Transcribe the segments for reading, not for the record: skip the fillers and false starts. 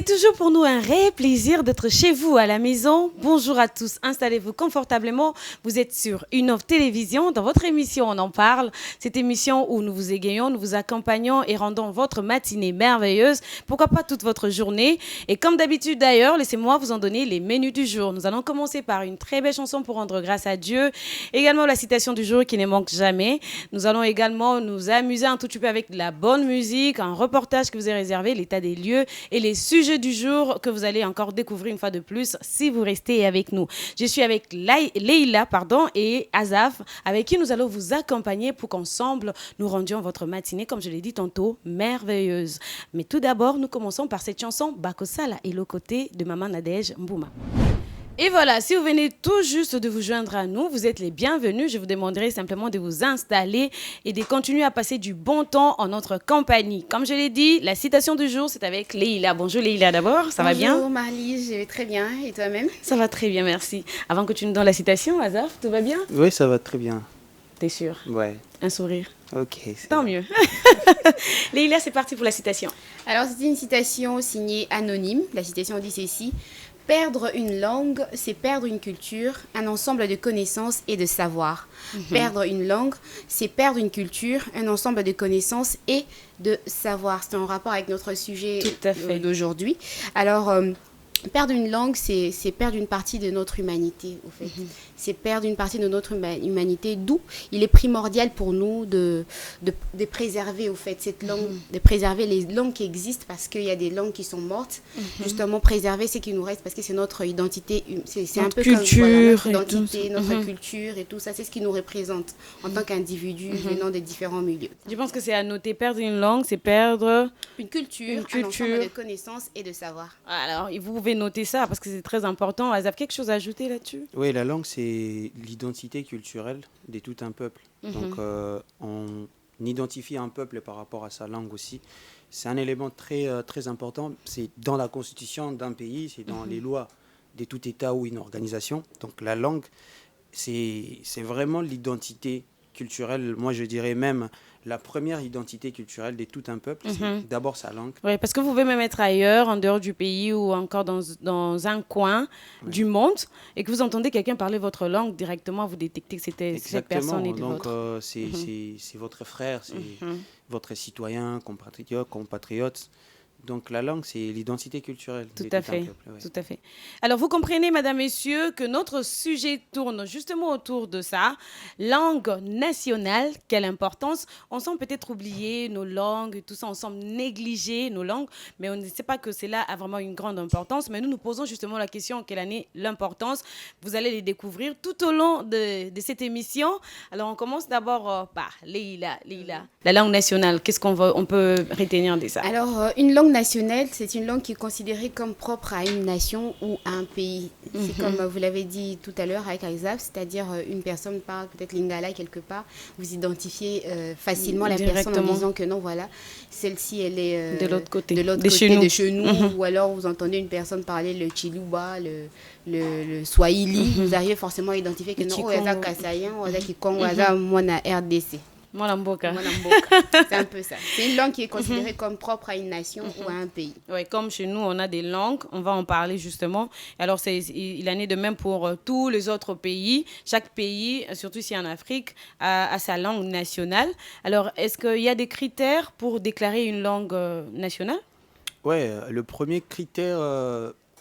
toujours pour nous un réel plaisir d'être chez vous à la maison. Bonjour à tous, installez-vous confortablement. Vous êtes sur Innov Télévision. Dans votre émission, on en parle. Cette émission où nous vous égayons, nous vous accompagnons et rendons votre matinée merveilleuse. Pourquoi pas toute votre journée. Et comme d'habitude d'ailleurs, laissez-moi vous en donner les menus du jour. Nous allons commencer par une très belle chanson pour rendre grâce à Dieu. Également la citation du jour qui ne manque jamais. Nous allons également nous amuser un tout petit peu avec de la bonne musique, un reportage que vous avez réservé, l'état des lieux et les sujets du jour que vous allez encore découvrir une fois de plus si vous restez avec nous. Je suis avec Leïla et Azaf, avec qui nous allons vous accompagner pour qu'ensemble nous rendions votre matinée, comme je l'ai dit tantôt, merveilleuse. Mais tout d'abord, nous commençons par cette chanson Bakosala et le côté de Maman Nadège Mbouma. Et voilà, si vous venez tout juste de vous joindre à nous, vous êtes les bienvenus. Je vous demanderai simplement de vous installer et de continuer à passer du bon temps en notre compagnie. Comme je l'ai dit, la citation du jour, c'est avec Leïla. Bonjour Leïla d'abord, ça va bien? Bonjour Marly, je vais très bien. Et toi-même? Ça va très bien, merci. Avant que tu nous donnes la citation, Azaf, tout va bien? Oui, ça va très bien. T'es sûr? Ouais. Un sourire? Ok. Tant mieux. Leïla, c'est parti pour la citation. Alors, c'est une citation signée anonyme. La citation dit ceci. Perdre une langue, c'est perdre une culture, un ensemble de connaissances et de savoirs. Perdre une langue, c'est perdre une culture, un ensemble de connaissances et de savoirs. C'est en rapport avec notre sujet d'aujourd'hui. Alors, perdre une langue, c'est perdre une partie de notre humanité, au fait. C'est perdre une partie de notre humanité, d'où il est primordial pour nous de préserver, au fait, cette langue, de préserver les langues qui existent, parce qu'il y a des langues qui sont mortes. Justement, préserver ce qui nous reste, parce que c'est notre identité, c'est un peu culture, comme voilà, notre identité, notre culture et tout ça, c'est ce qui nous représente en tant qu'individus venant des différents milieux. Je pense que c'est à noter, perdre une langue, c'est perdre une culture, un ensemble de connaissances et de savoirs. Alors, vous pouvez noter ça parce que c'est très important. Azaf, quelque chose à ajouter là-dessus? Oui, la langue, c'est l'identité culturelle de tout un peuple. Donc, on identifie un peuple par rapport à sa langue aussi. C'est un élément très, très important. C'est dans la constitution d'un pays, c'est dans les lois de tout État ou une organisation. Donc, la langue, c'est vraiment l'identité culturelle. Moi, je dirais même la première identité culturelle de tout un peuple, c'est d'abord sa langue. Oui, parce que vous pouvez même être ailleurs, en dehors du pays ou encore dans un coin du monde et que vous entendez quelqu'un parler votre langue, directement vous détectez que c'était cette personne et de donc, votre. c'est votre frère, c'est votre citoyen, compatriote. Donc la langue, c'est l'identité culturelle. Tout à fait, tout à fait. Alors vous comprenez, mesdames, messieurs, que notre sujet tourne justement autour de ça. Langue nationale, quelle importance. On semble peut-être oublier nos langues, tout ça, on semble négliger nos langues, mais on ne sait pas que cela a vraiment une grande importance. Mais nous nous posons justement la question, quelle en est l'importance? Vous allez les découvrir tout au long de cette émission. Alors on commence d'abord par Leïla. La langue nationale, qu'est-ce on peut retenir de ça? Alors, une langue nationale, c'est une langue qui est considérée comme propre à une nation ou à un pays. C'est comme vous l'avez dit tout à l'heure avec Azaf, c'est-à-dire une personne parle peut-être lingala quelque part, vous identifiez facilement la personne en disant que non, voilà, celle-ci elle est de l'autre côté, de chez nous, ou alors vous entendez une personne parler le chiluba, le swahili, vous arrivez forcément à identifier que non, oza kasayan, oza kikongo, oza mwana RDC. Molamboka. C'est un peu ça. C'est une langue qui est considérée comme propre à une nation ou à un pays. Oui, comme chez nous, on a des langues, on va en parler justement. Alors, il en est de même pour tous les autres pays. Chaque pays, surtout ici en Afrique, a sa langue nationale. Alors, est-ce qu'il y a des critères pour déclarer une langue nationale? Oui, le premier critère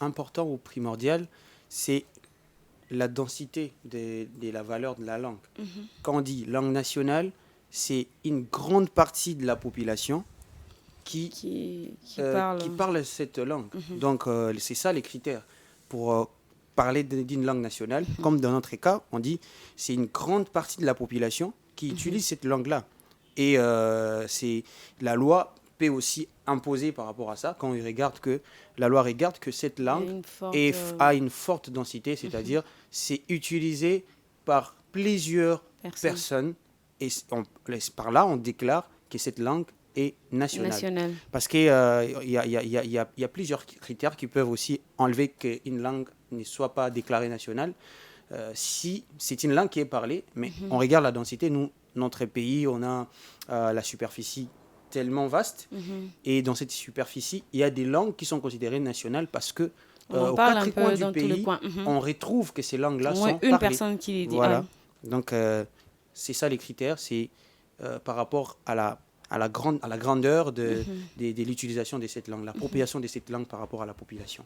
important ou primordial, c'est la densité de la valeur de la langue. Quand on dit langue nationale, c'est une grande partie de la population qui parle cette langue. Donc, c'est ça les critères pour parler d'une langue nationale. Comme dans notre cas, on dit c'est une grande partie de la population qui utilise cette langue-là. Et la loi peut aussi imposer par rapport à ça, quand la loi regarde que cette langue a une forte densité, c'est-à-dire c'est utilisé par plusieurs personnes. Et par là, on déclare que cette langue est nationale. Parce qu'il y a plusieurs critères qui peuvent aussi enlever qu'une langue ne soit pas déclarée nationale. Si c'est une langue qui est parlée, mais on regarde la densité. Nous, notre pays, on a la superficie tellement vaste. Et dans cette superficie, il y a des langues qui sont considérées nationales parce que On aux parle quatre un peu coins du dans tous les pays, coins. on retrouve que ces langues-là Au moins sont une parlées. personne qui les dit. Voilà. Ah. Donc, c'est ça les critères. C'est par rapport à la grandeur de l'utilisation de cette langue, l'appropriation de cette langue par rapport à la population.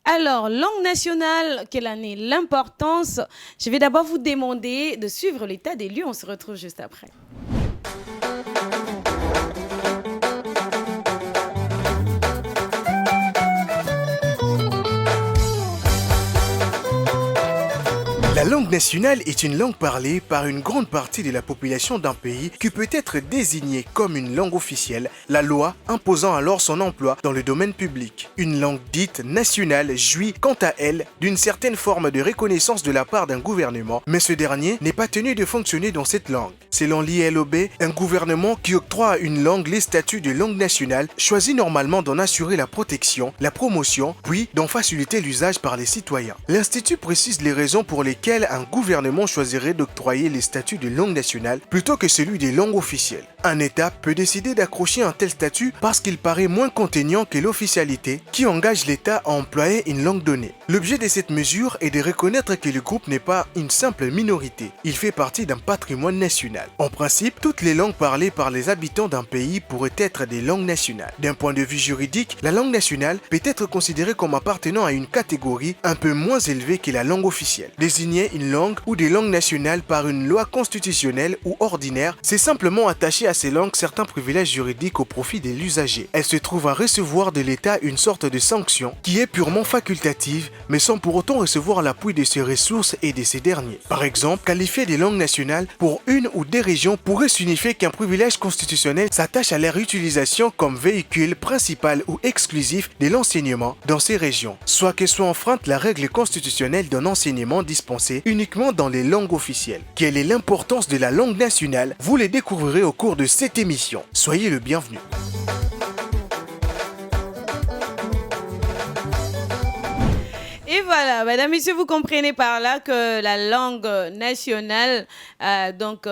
Alors, langue nationale, quelle en est l'importance? Je vais d'abord vous demander de suivre l'état des lieux. On se retrouve juste après. La langue nationale est une langue parlée par une grande partie de la population d'un pays qui peut être désignée comme une langue officielle, la loi imposant alors son emploi dans le domaine public. Une langue dite nationale jouit quant à elle d'une certaine forme de reconnaissance de la part d'un gouvernement, mais ce dernier n'est pas tenu de fonctionner dans cette langue. Selon l'ILOB, un gouvernement qui octroie à une langue les statuts de langue nationale choisit normalement d'en assurer la protection, la promotion, puis d'en faciliter l'usage par les citoyens. L'Institut précise les raisons pour lesquelles un gouvernement choisirait d'octroyer les statuts de langue nationale plutôt que celui des langues officielles. Un État peut décider d'accrocher un tel statut parce qu'il paraît moins contraignant que l'officialité qui engage l'État à employer une langue donnée. L'objet de cette mesure est de reconnaître que le groupe n'est pas une simple minorité, il fait partie d'un patrimoine national. En principe, toutes les langues parlées par les habitants d'un pays pourraient être des langues nationales. D'un point de vue juridique, la langue nationale peut être considérée comme appartenant à une catégorie un peu moins élevée que la langue officielle. Désigner une langue ou des langues nationales par une loi constitutionnelle ou ordinaire, c'est simplement attacher à ces langues certains privilèges juridiques au profit de l'usager. Elle se trouve à recevoir de l'État une sorte de sanction qui est purement facultative, mais sans pour autant recevoir l'appui de ses ressources et de ces derniers. Par exemple, qualifier des langues nationales pour une ou des régions pourrait signifier qu'un privilège constitutionnel s'attache à leur utilisation comme véhicule principal ou exclusif de l'enseignement dans ces régions, soit que soit enfreinte la règle constitutionnelle d'un enseignement dispensé uniquement dans les langues officielles. Quelle est l'importance de la langue nationale? Vous les découvrirez au cours de cette émission. Soyez le bienvenu. Et voilà, mesdames, messieurs, vous comprenez par là que la langue nationale a donc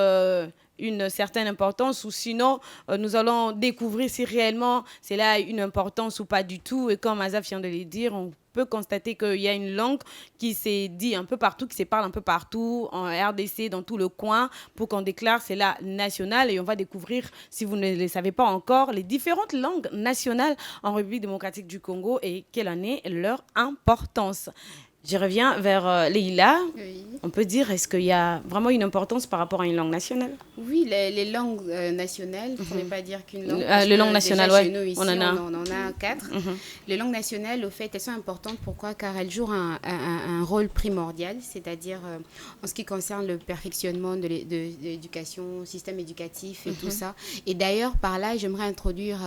une certaine importance, ou sinon nous allons découvrir si réellement c'est là une importance ou pas du tout. Et comme Azaf vient de le dire, on peut constater qu'il y a une langue qui s'est dit un peu partout, qui se parle un peu partout, en RDC, dans tout le coin, pour qu'on déclare c'est la nationale. Et on va découvrir, si vous ne le savez pas encore, les différentes langues nationales en République démocratique du Congo et quelle en est leur importance. Je reviens vers Leïla. Oui. On peut dire, est-ce qu'il y a vraiment une importance par rapport à une langue nationale? Oui, les langues nationales, il ne faudrait pas dire qu'une langue. Les langues nationales, oui. Chez nous, ici, On en a. on en a 4. Les langues nationales, au fait, elles sont importantes. Pourquoi? Car elles jouent un rôle primordial, c'est-à-dire en ce qui concerne le perfectionnement de l'éducation, système éducatif et tout ça. Et d'ailleurs, par là, j'aimerais introduire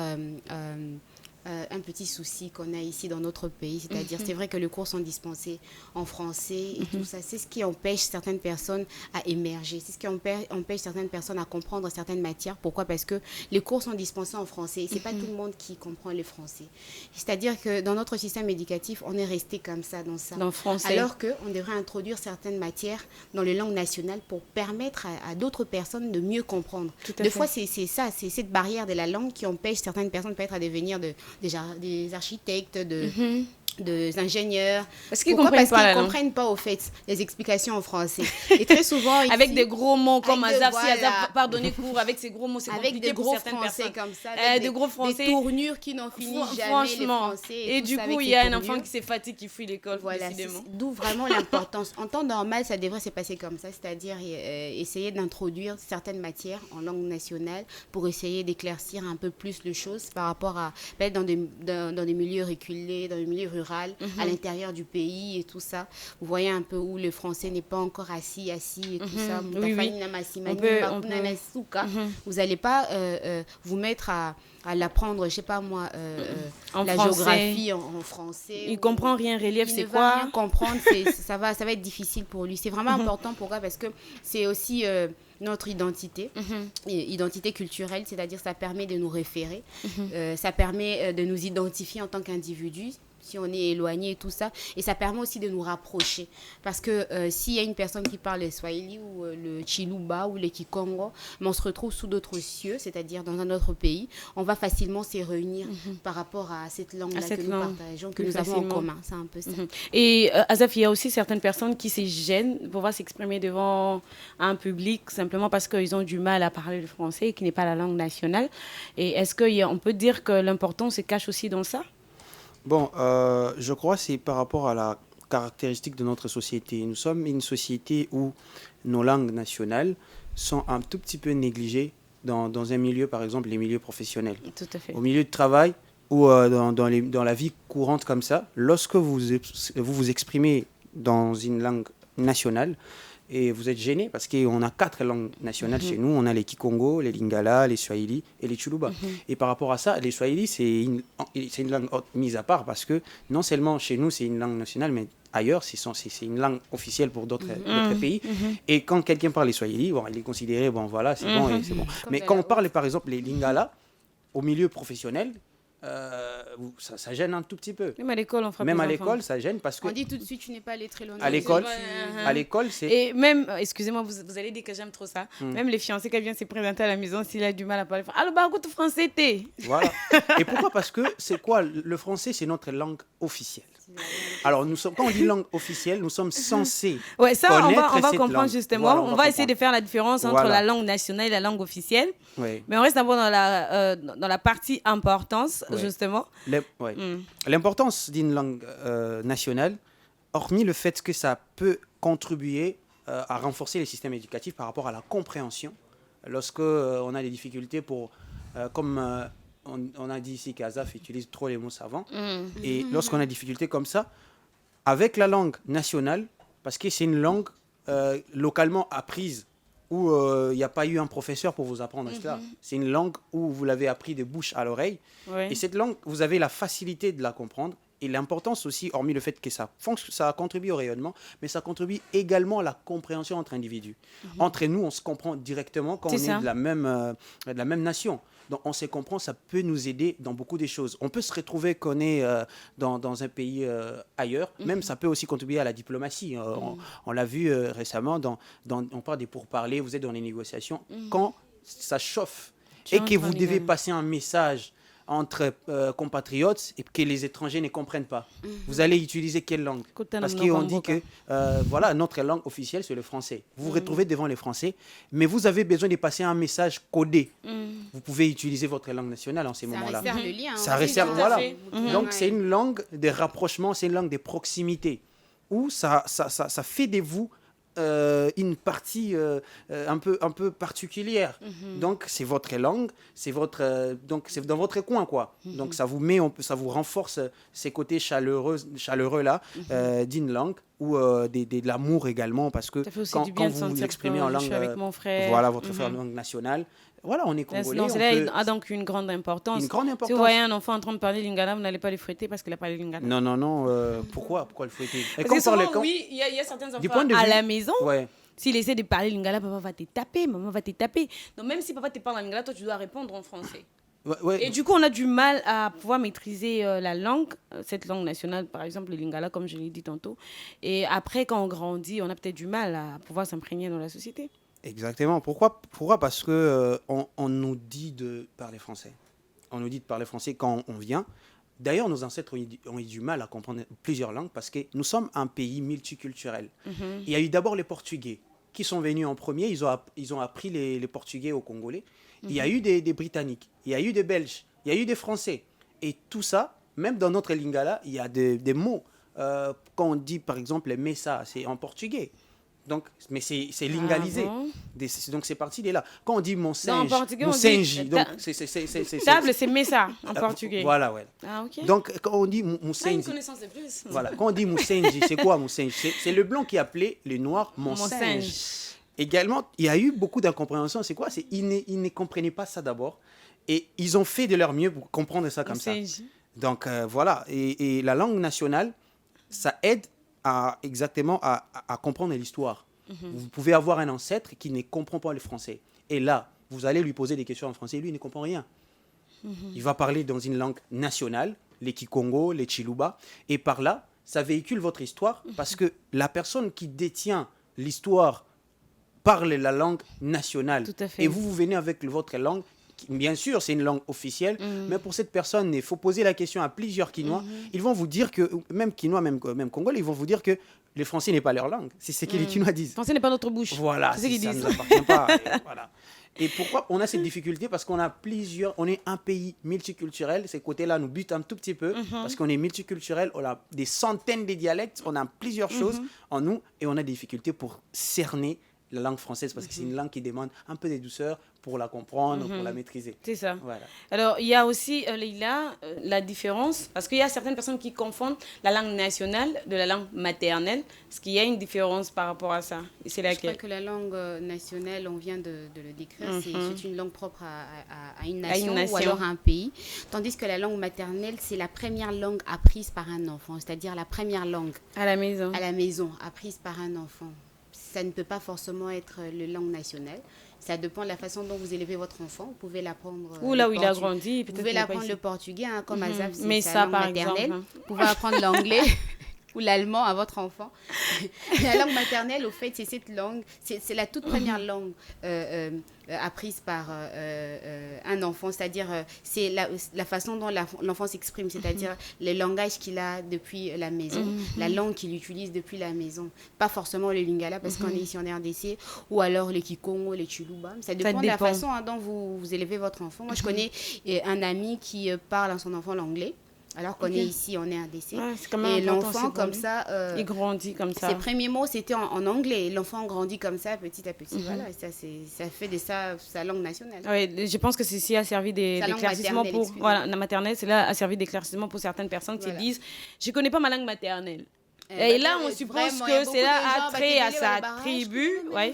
un petit souci qu'on a ici dans notre pays, c'est-à-dire c'est vrai que les cours sont dispensés en français et tout ça, c'est ce qui empêche certaines personnes à émerger, c'est ce qui empêche certaines personnes à comprendre certaines matières. Pourquoi? Parce que les cours sont dispensés en français, c'est pas tout le monde qui comprend le français. C'est-à-dire que dans notre système éducatif, on est resté comme ça, dans ça. Dans le français. Alors qu'on devrait introduire certaines matières dans les langues nationales pour permettre à d'autres personnes de mieux comprendre. Des fois, c'est ça, c'est cette barrière de la langue qui empêche certaines personnes peut-être à devenir des architectes, des ingénieurs. Parce qu'ils ne comprennent pas au fait les explications en français. Et très souvent ici, avec des gros mots comme Azaf, voilà. si Azaf part donner cours avec ces gros mots, c'est avec compliqué des pour gros certaines français personnes. comme ça, avec des gros français, des tournures qui n'en finissent jamais, franchement. les français. Et du coup, il y a un enfant qui s'est fatigué, qui fuit l'école, voilà, décidément. D'où vraiment l'importance. En temps normal, ça devrait se passer comme ça, c'est-à-dire essayer d'introduire certaines matières en langue nationale pour essayer d'éclaircir un peu plus les choses par rapport à peut-être dans des milieux reculés, dans les milieux ruraux, à l'intérieur du pays et tout ça. Vous voyez un peu où le français n'est pas encore assis et tout ça. Oui. Vous n'allez pas vous mettre à l'apprendre, je sais pas moi, la français. géographie en français. Il comprend rien, relief, c'est quoi? Il ne va rien comprendre, ça va être difficile pour lui. C'est vraiment important. Pourquoi? Parce que c'est aussi notre identité, identité culturelle, c'est-à-dire ça permet de nous référer, ça permet de nous identifier en tant qu'individu. si on est éloigné et tout ça. Et ça permet aussi de nous rapprocher. Parce que s'il y a une personne qui parle le Swahili ou le Chiluba ou le Kikongo, mais on se retrouve sous d'autres cieux, c'est-à-dire dans un autre pays, on va facilement se réunir par rapport à cette langue-là que nous partageons, que nous avons en commun. C'est un peu ça. Et Azaf, il y a aussi certaines personnes qui se gênent pour pouvoir s'exprimer devant un public simplement parce qu'ils ont du mal à parler le français, qui n'est pas la langue nationale. Et est-ce qu'on peut dire que l'importance se cache aussi dans ça? Bon, je crois que c'est par rapport à la caractéristique de notre société. Nous sommes une société où nos langues nationales sont un tout petit peu négligées dans un milieu, par exemple, les milieux professionnels. Tout à fait. Au milieu de travail ou dans la vie courante comme ça, lorsque vous exprimez dans une langue nationale, et vous êtes gêné parce qu'on a 4 langues nationales chez nous. On a les Kikongo, les Lingala, les Swahili et les Chuluba. Et par rapport à ça, les Swahili, c'est une langue mise à part parce que non seulement chez nous, c'est une langue nationale, mais ailleurs, c'est une langue officielle pour d'autres pays. Et quand quelqu'un parle les Swahili, bon, il est considéré, bon, voilà, c'est bon et c'est bon. Mais quand on parle, par exemple, les Lingala, au milieu professionnel, ça gêne un tout petit peu. Même à l'école, on frappe Même les à enfants. l'école, ça gêne parce que... On dit tout de suite, tu n'es pas allé très loin. À l'école, c'est... Et même, excusez-moi, vous allez dire que j'aime trop ça. Même les fiancés, quand viennent se présenter à la maison, s'il a du mal à parler, alors, bah, écoute, français, t'es. Voilà. Et pourquoi? Parce que c'est quoi? Le français, c'est notre langue officielle. Alors, quand on dit langue officielle, nous sommes censés Ouais, ça, on va cette comprendre langue. justement. Voilà, on va essayer de faire la différence entre Voilà. la langue nationale et la langue officielle. Oui. Mais on reste d'abord dans la partie importance, Ouais. justement. L'importance d'une langue nationale, hormis le fait que ça peut contribuer à renforcer les systèmes éducatifs par rapport à la compréhension, lorsque on a des difficultés comme on a dit ici qu'Azaf utilise trop les mots savants, et lorsqu'on a des difficultés comme ça, avec la langue nationale, parce que c'est une langue localement apprise, où il n'y a pas eu un professeur pour vous apprendre cela. C'est une langue où vous l'avez appris de bouche à l'oreille. Ouais. Et cette langue, vous avez la facilité de la comprendre. Et l'importance aussi, hormis le fait que ça contribue au rayonnement, mais ça contribue également à la compréhension entre individus. Entre nous, on se comprend directement quand on est de la même nation. Donc on se comprend, ça peut nous aider dans beaucoup de choses. On peut se retrouver qu'on est dans un pays ailleurs, même ça peut aussi contribuer à la diplomatie. On l'a vu récemment, on parle des pourparlers, vous êtes dans les négociations. Quand ça chauffe et que vous devez passer un message entre compatriotes et que les étrangers ne comprennent pas, vous allez utiliser quelle langue? Parce qu'on dit que voilà, notre langue officielle, c'est le français. Vous vous retrouvez devant les Français, mais vous avez besoin de passer un message codé. Vous pouvez utiliser votre langue nationale en ces moments-là. Ça resserre le lien. Ça resserre, voilà. Donc, c'est une langue de rapprochement, c'est une langue de proximité, où ça fait de vous une partie un peu particulière. Donc, c'est votre langue, donc c'est dans votre coin, quoi. Donc, ça vous renforce ces côtés chaleureux là d'une langue ou de l'amour également, parce que quand vous vous exprimez en langue, avec mon frère. voilà, votre frère langue nationale, voilà, on est congolais. Cela a donc une grande importance. Une grande importance. Si vous voyez un enfant en train de parler lingala, vous n'allez pas le fouetter parce qu'il a parlé lingala. Non, pourquoi le fouetter? Parce que souvent, oui, il y a certains enfants à la maison. Ouais. S'il essaie de parler lingala, papa va te taper, maman va te taper. Donc même si papa te parle en lingala, toi tu dois répondre en français. Ouais. Et du coup, on a du mal à pouvoir maîtriser la langue, cette langue nationale, par exemple le lingala, comme je l'ai dit tantôt. Et après, quand on grandit, on a peut-être du mal à pouvoir s'imprégner dans la société. Exactement. Pourquoi? Parce que on nous dit de parler français. On nous dit de parler français quand on vient. D'ailleurs, nos ancêtres ont eu du mal à comprendre plusieurs langues parce que nous sommes un pays multiculturel. Il y a eu d'abord les Portugais qui sont venus en premier. Ils ont appris les Portugais aux Congolais. Il y a eu des Britanniques, il y a eu des Belges, il y a eu des Français. Et tout ça, même dans notre lingala, il y a des mots. Quand on dit, par exemple, mesa, c'est en portugais. Donc, mais c'est lingalisé. Ah bon? Donc, c'est parti de là. Quand on dit mon Non, en singe, portugais, mon on dit singe, donc table, c'est mesa en portugais. Voilà, ouais. Ah, ok. Donc, quand on dit Une Moussenji, connaissance de plus. voilà, quand on dit Moussenji, c'est quoi Moussenji? C'est le blanc qui appelait le noir mon singe. Également, il y a eu beaucoup d'incompréhension. C'est quoi? Ils ne comprenaient pas ça d'abord. Et ils ont fait de leur mieux pour comprendre ça comme ça. Donc, voilà. Et la langue nationale, ça aide exactement à comprendre l'histoire. Vous pouvez avoir un ancêtre qui ne comprend pas le français. Et là, vous allez lui poser des questions en français. Lui, il ne comprend rien. Il va parler dans une langue nationale les Kikongo, les Chiluba. Et par là, ça véhicule votre histoire parce que la personne qui détient l'histoire parle la langue nationale. Tout à fait. Et vous venez avec votre langue. Bien sûr, c'est une langue officielle, mais pour cette personne, il faut poser la question à plusieurs Quinois. Ils vont vous dire que, même Quinois, même Congolais, ils vont vous dire que le français n'est pas leur langue. C'est ce que les Quinois disent. Le français n'est pas notre bouche. Voilà, c'est ce qu'ils ça disent. ne nous appartient pas. Voilà. Et pourquoi on a cette difficulté? Parce qu'on on est un pays multiculturel. Ces côtés-là nous butent un tout petit peu parce qu'on est multiculturel. On a des centaines de dialectes, on a plusieurs choses en nous et on a des difficultés pour cerner la langue française parce que c'est une langue qui demande un peu de douceur pour la comprendre, pour la maîtriser. C'est ça. Voilà. Alors, il y a aussi, Leïla, la différence, parce qu'il y a certaines personnes qui confondent la langue nationale de la langue maternelle. Est-ce qu'il y a une différence par rapport à ça? Et c'est Je laquelle? crois que la langue nationale, on vient de le décrire, c'est une langue propre à une nation, nation. ou alors à un pays. Tandis que la langue maternelle, c'est la première langue apprise par un enfant, c'est-à-dire la première langue À la maison. à la maison, apprise par un enfant. Ça ne peut pas forcément être la langue nationale. Ça dépend de la façon dont vous élevez votre enfant. Vous pouvez l'apprendre. Ou là où il a grandi. Vous pouvez l'apprendre le portugais, hein, comme Azaf, c'est Mais sa ça, langue par maternelle. exemple, Vous pouvez apprendre l'anglais ou l'allemand à votre enfant. La langue maternelle, au fait, c'est cette langue, c'est la toute première langue apprise par un enfant, c'est-à-dire c'est la façon dont l'enfant s'exprime, c'est-à-dire le langage qu'il a depuis la maison, la langue qu'il utilise depuis la maison. Pas forcément le lingala, parce qu'on est ici en RDC, ou alors les Kikongo, les Chiluba. Ça dépend de la façon dont vous élevez votre enfant. Moi, je connais un ami qui parle à son enfant l'anglais. Alors qu'on est ici, on est RDC. Ouais, et l'enfant, comme ça... il grandit comme ça. Ses premiers mots, c'était en anglais. L'enfant grandit comme ça, petit à petit. Voilà, ça fait de ça sa langue nationale. Oui, je pense que ceci a servi d'éclaircissement pour... Voilà, la maternelle, cela a servi d'éclaircissement pour certaines personnes qui disent « Je ne connais pas ma langue maternelle ». Et là, on suppose que c'est là attrait à sa tribu. Ouais.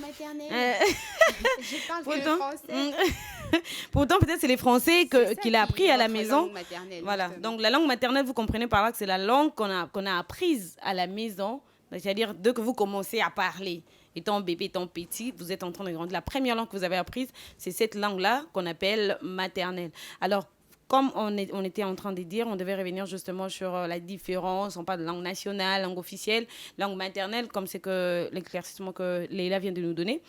Je parle que le français. Pourtant, peut-être c'est les Français qu'il a appris à la maison. Voilà. Justement. Donc, la langue maternelle, vous comprenez par là que c'est la langue qu'on a apprise à la maison. C'est-à-dire, dès que vous commencez à parler, étant bébé, étant petit, vous êtes en train de grandir. La première langue que vous avez apprise, c'est cette langue-là qu'on appelle maternelle. Alors, comme on était en train de dire, on devait revenir justement sur la différence. On parle de langue nationale, langue officielle, langue maternelle, comme c'est que l'éclaircissement que Leïla vient de nous donner.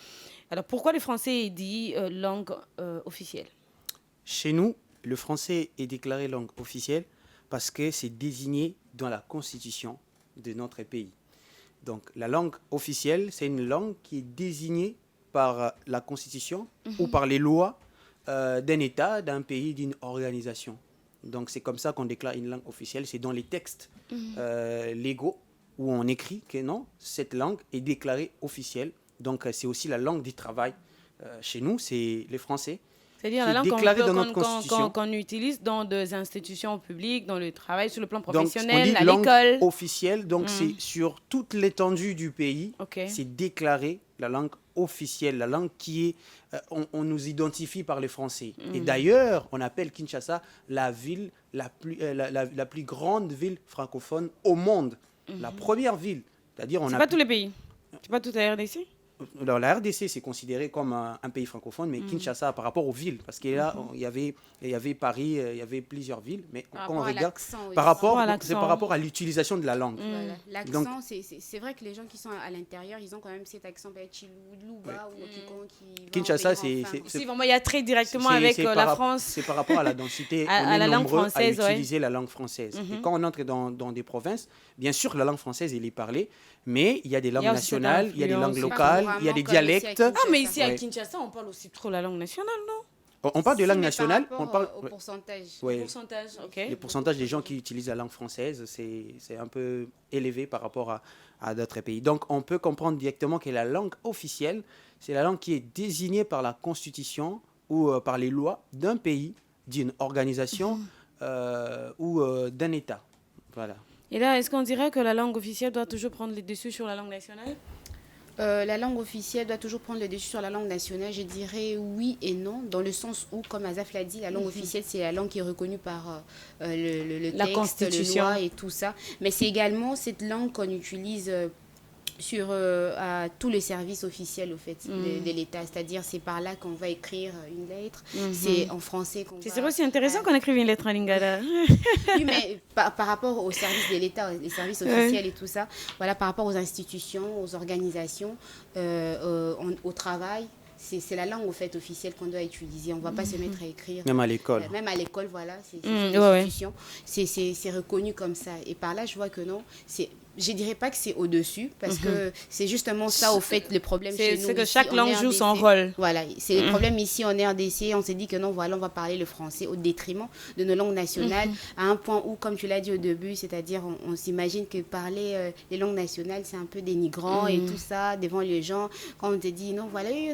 Alors, pourquoi le français est dit langue officielle? Chez nous, le français est déclaré langue officielle parce que c'est désigné dans la constitution de notre pays. Donc, la langue officielle, c'est une langue qui est désignée par la constitution ou par les lois d'un État, d'un pays, d'une organisation. Donc, c'est comme ça qu'on déclare une langue officielle. C'est dans les textes légaux où on écrit que non, cette langue est déclarée officielle. Donc, c'est aussi la langue du travail. Chez nous, c'est le français. C'est-à-dire la langue qu'on utilise dans des institutions publiques, dans le travail, sur le plan professionnel, à l'école. Langue officielle, donc c'est sur toute l'étendue du pays, c'est déclaré la langue officielle, la langue qui est, on nous identifie par les Français. Et d'ailleurs, on appelle Kinshasa la ville la plus grande ville francophone au monde, la première ville. C'est-à-dire, c'est pas tous les pays, c'est pas toute la RDC. Alors, la RDC, c'est considéré comme un pays francophone, mais Kinshasa, par rapport aux villes, parce qu'il y avait Paris, il y avait plusieurs villes, mais quand on regarde, par rapport à l'utilisation de la langue. Voilà. L'accent, c'est vrai que les gens qui sont à l'intérieur, ils ont quand même cet accent, Chiluba ou Kikongo. Kinshasa, vraiment, il y a très directement avec la France. C'est par rapport à la densité, à la langue française, à utiliser la langue française. Et quand on entre dans des provinces, bien sûr, la langue française, elle est parlée, mais il y a des langues nationales, il y a des langues locales, il y a des dialectes. Ah, mais ici à Kinshasa, on parle aussi trop la langue nationale, non? On parle de langue nationale. On parle au pourcentage. Ouais. Pourcentage, ok. Le pourcentage des gens qui utilisent la langue française, c'est un peu élevé par rapport à d'autres pays. Donc, on peut comprendre directement que la langue officielle, c'est la langue qui est désignée par la Constitution ou par les lois d'un pays, d'une organisation ou d'un État. Voilà. Et là, est-ce qu'on dirait que la langue officielle doit toujours prendre le dessus sur la langue nationale? La langue officielle doit toujours prendre le dessus sur la langue nationale. Je dirais oui et non, dans le sens où, comme Azaf l'a dit, la langue officielle, c'est la langue qui est reconnue par le la texte, Constitution, les lois et tout ça. Mais c'est également cette langue qu'on utilise à tous les services officiels au fait de l'État. C'est-à-dire c'est par là qu'on va écrire une lettre. C'est en français qu'on va... C'est aussi intéressant qu'on écrive une lettre en lingala. Oui, mais par rapport aux services de l'État, les services officiels et tout ça, voilà, par rapport aux institutions, aux organisations, au travail, c'est la langue au fait officielle qu'on doit utiliser. On ne va pas se mettre à écrire. Même à l'école. Même à l'école, voilà, c'est une institution. C'est reconnu comme ça. Et par là, je vois que non, je dirais pas que c'est au-dessus, parce que c'est justement ça, au fait, le problème chez nous. C'est que ici, chaque langue joue son RDC. rôle. Voilà, c'est le problème ici en RDC. On s'est dit que non, voilà, on va parler le français au détriment de nos langues nationales, à un point où, comme tu l'as dit au début, c'est-à-dire on s'imagine que parler les langues nationales, c'est un peu dénigrant et tout ça, devant les gens. Quand on te dit, non, voilà, tu es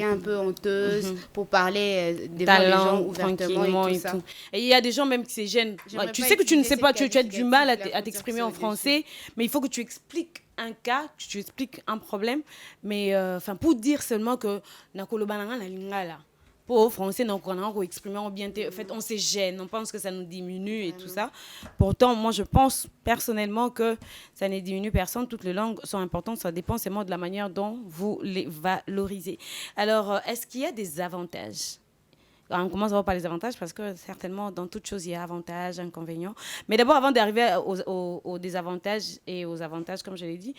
un peu honteuse pour parler devant les gens ouvertement et tout ça. Et il y a des gens même qui se gênent. J'aimerais Tu pas sais que tu ne sais utiliser pas, cette tu as du mal à qualificatif-là t'exprimer pour en dire que c'est français, mais il faut que tu expliques un cas, que tu expliques un problème, mais pour dire seulement que nakolobananga na lingala. Pour français, donc on a exprimé bien. En fait, on se gêne, on pense que ça nous diminue et tout ça. Pourtant, moi, je pense personnellement que ça ne diminue personne. Toutes les langues sont importantes, ça dépend seulement de la manière dont vous les valorisez. Alors, est-ce qu'il y a des avantages? On commence d'abord par les avantages parce que certainement dans toute chose il y a avantages, inconvénients. Mais d'abord, avant d'arriver aux désavantages et aux avantages, comme je l'ai dit,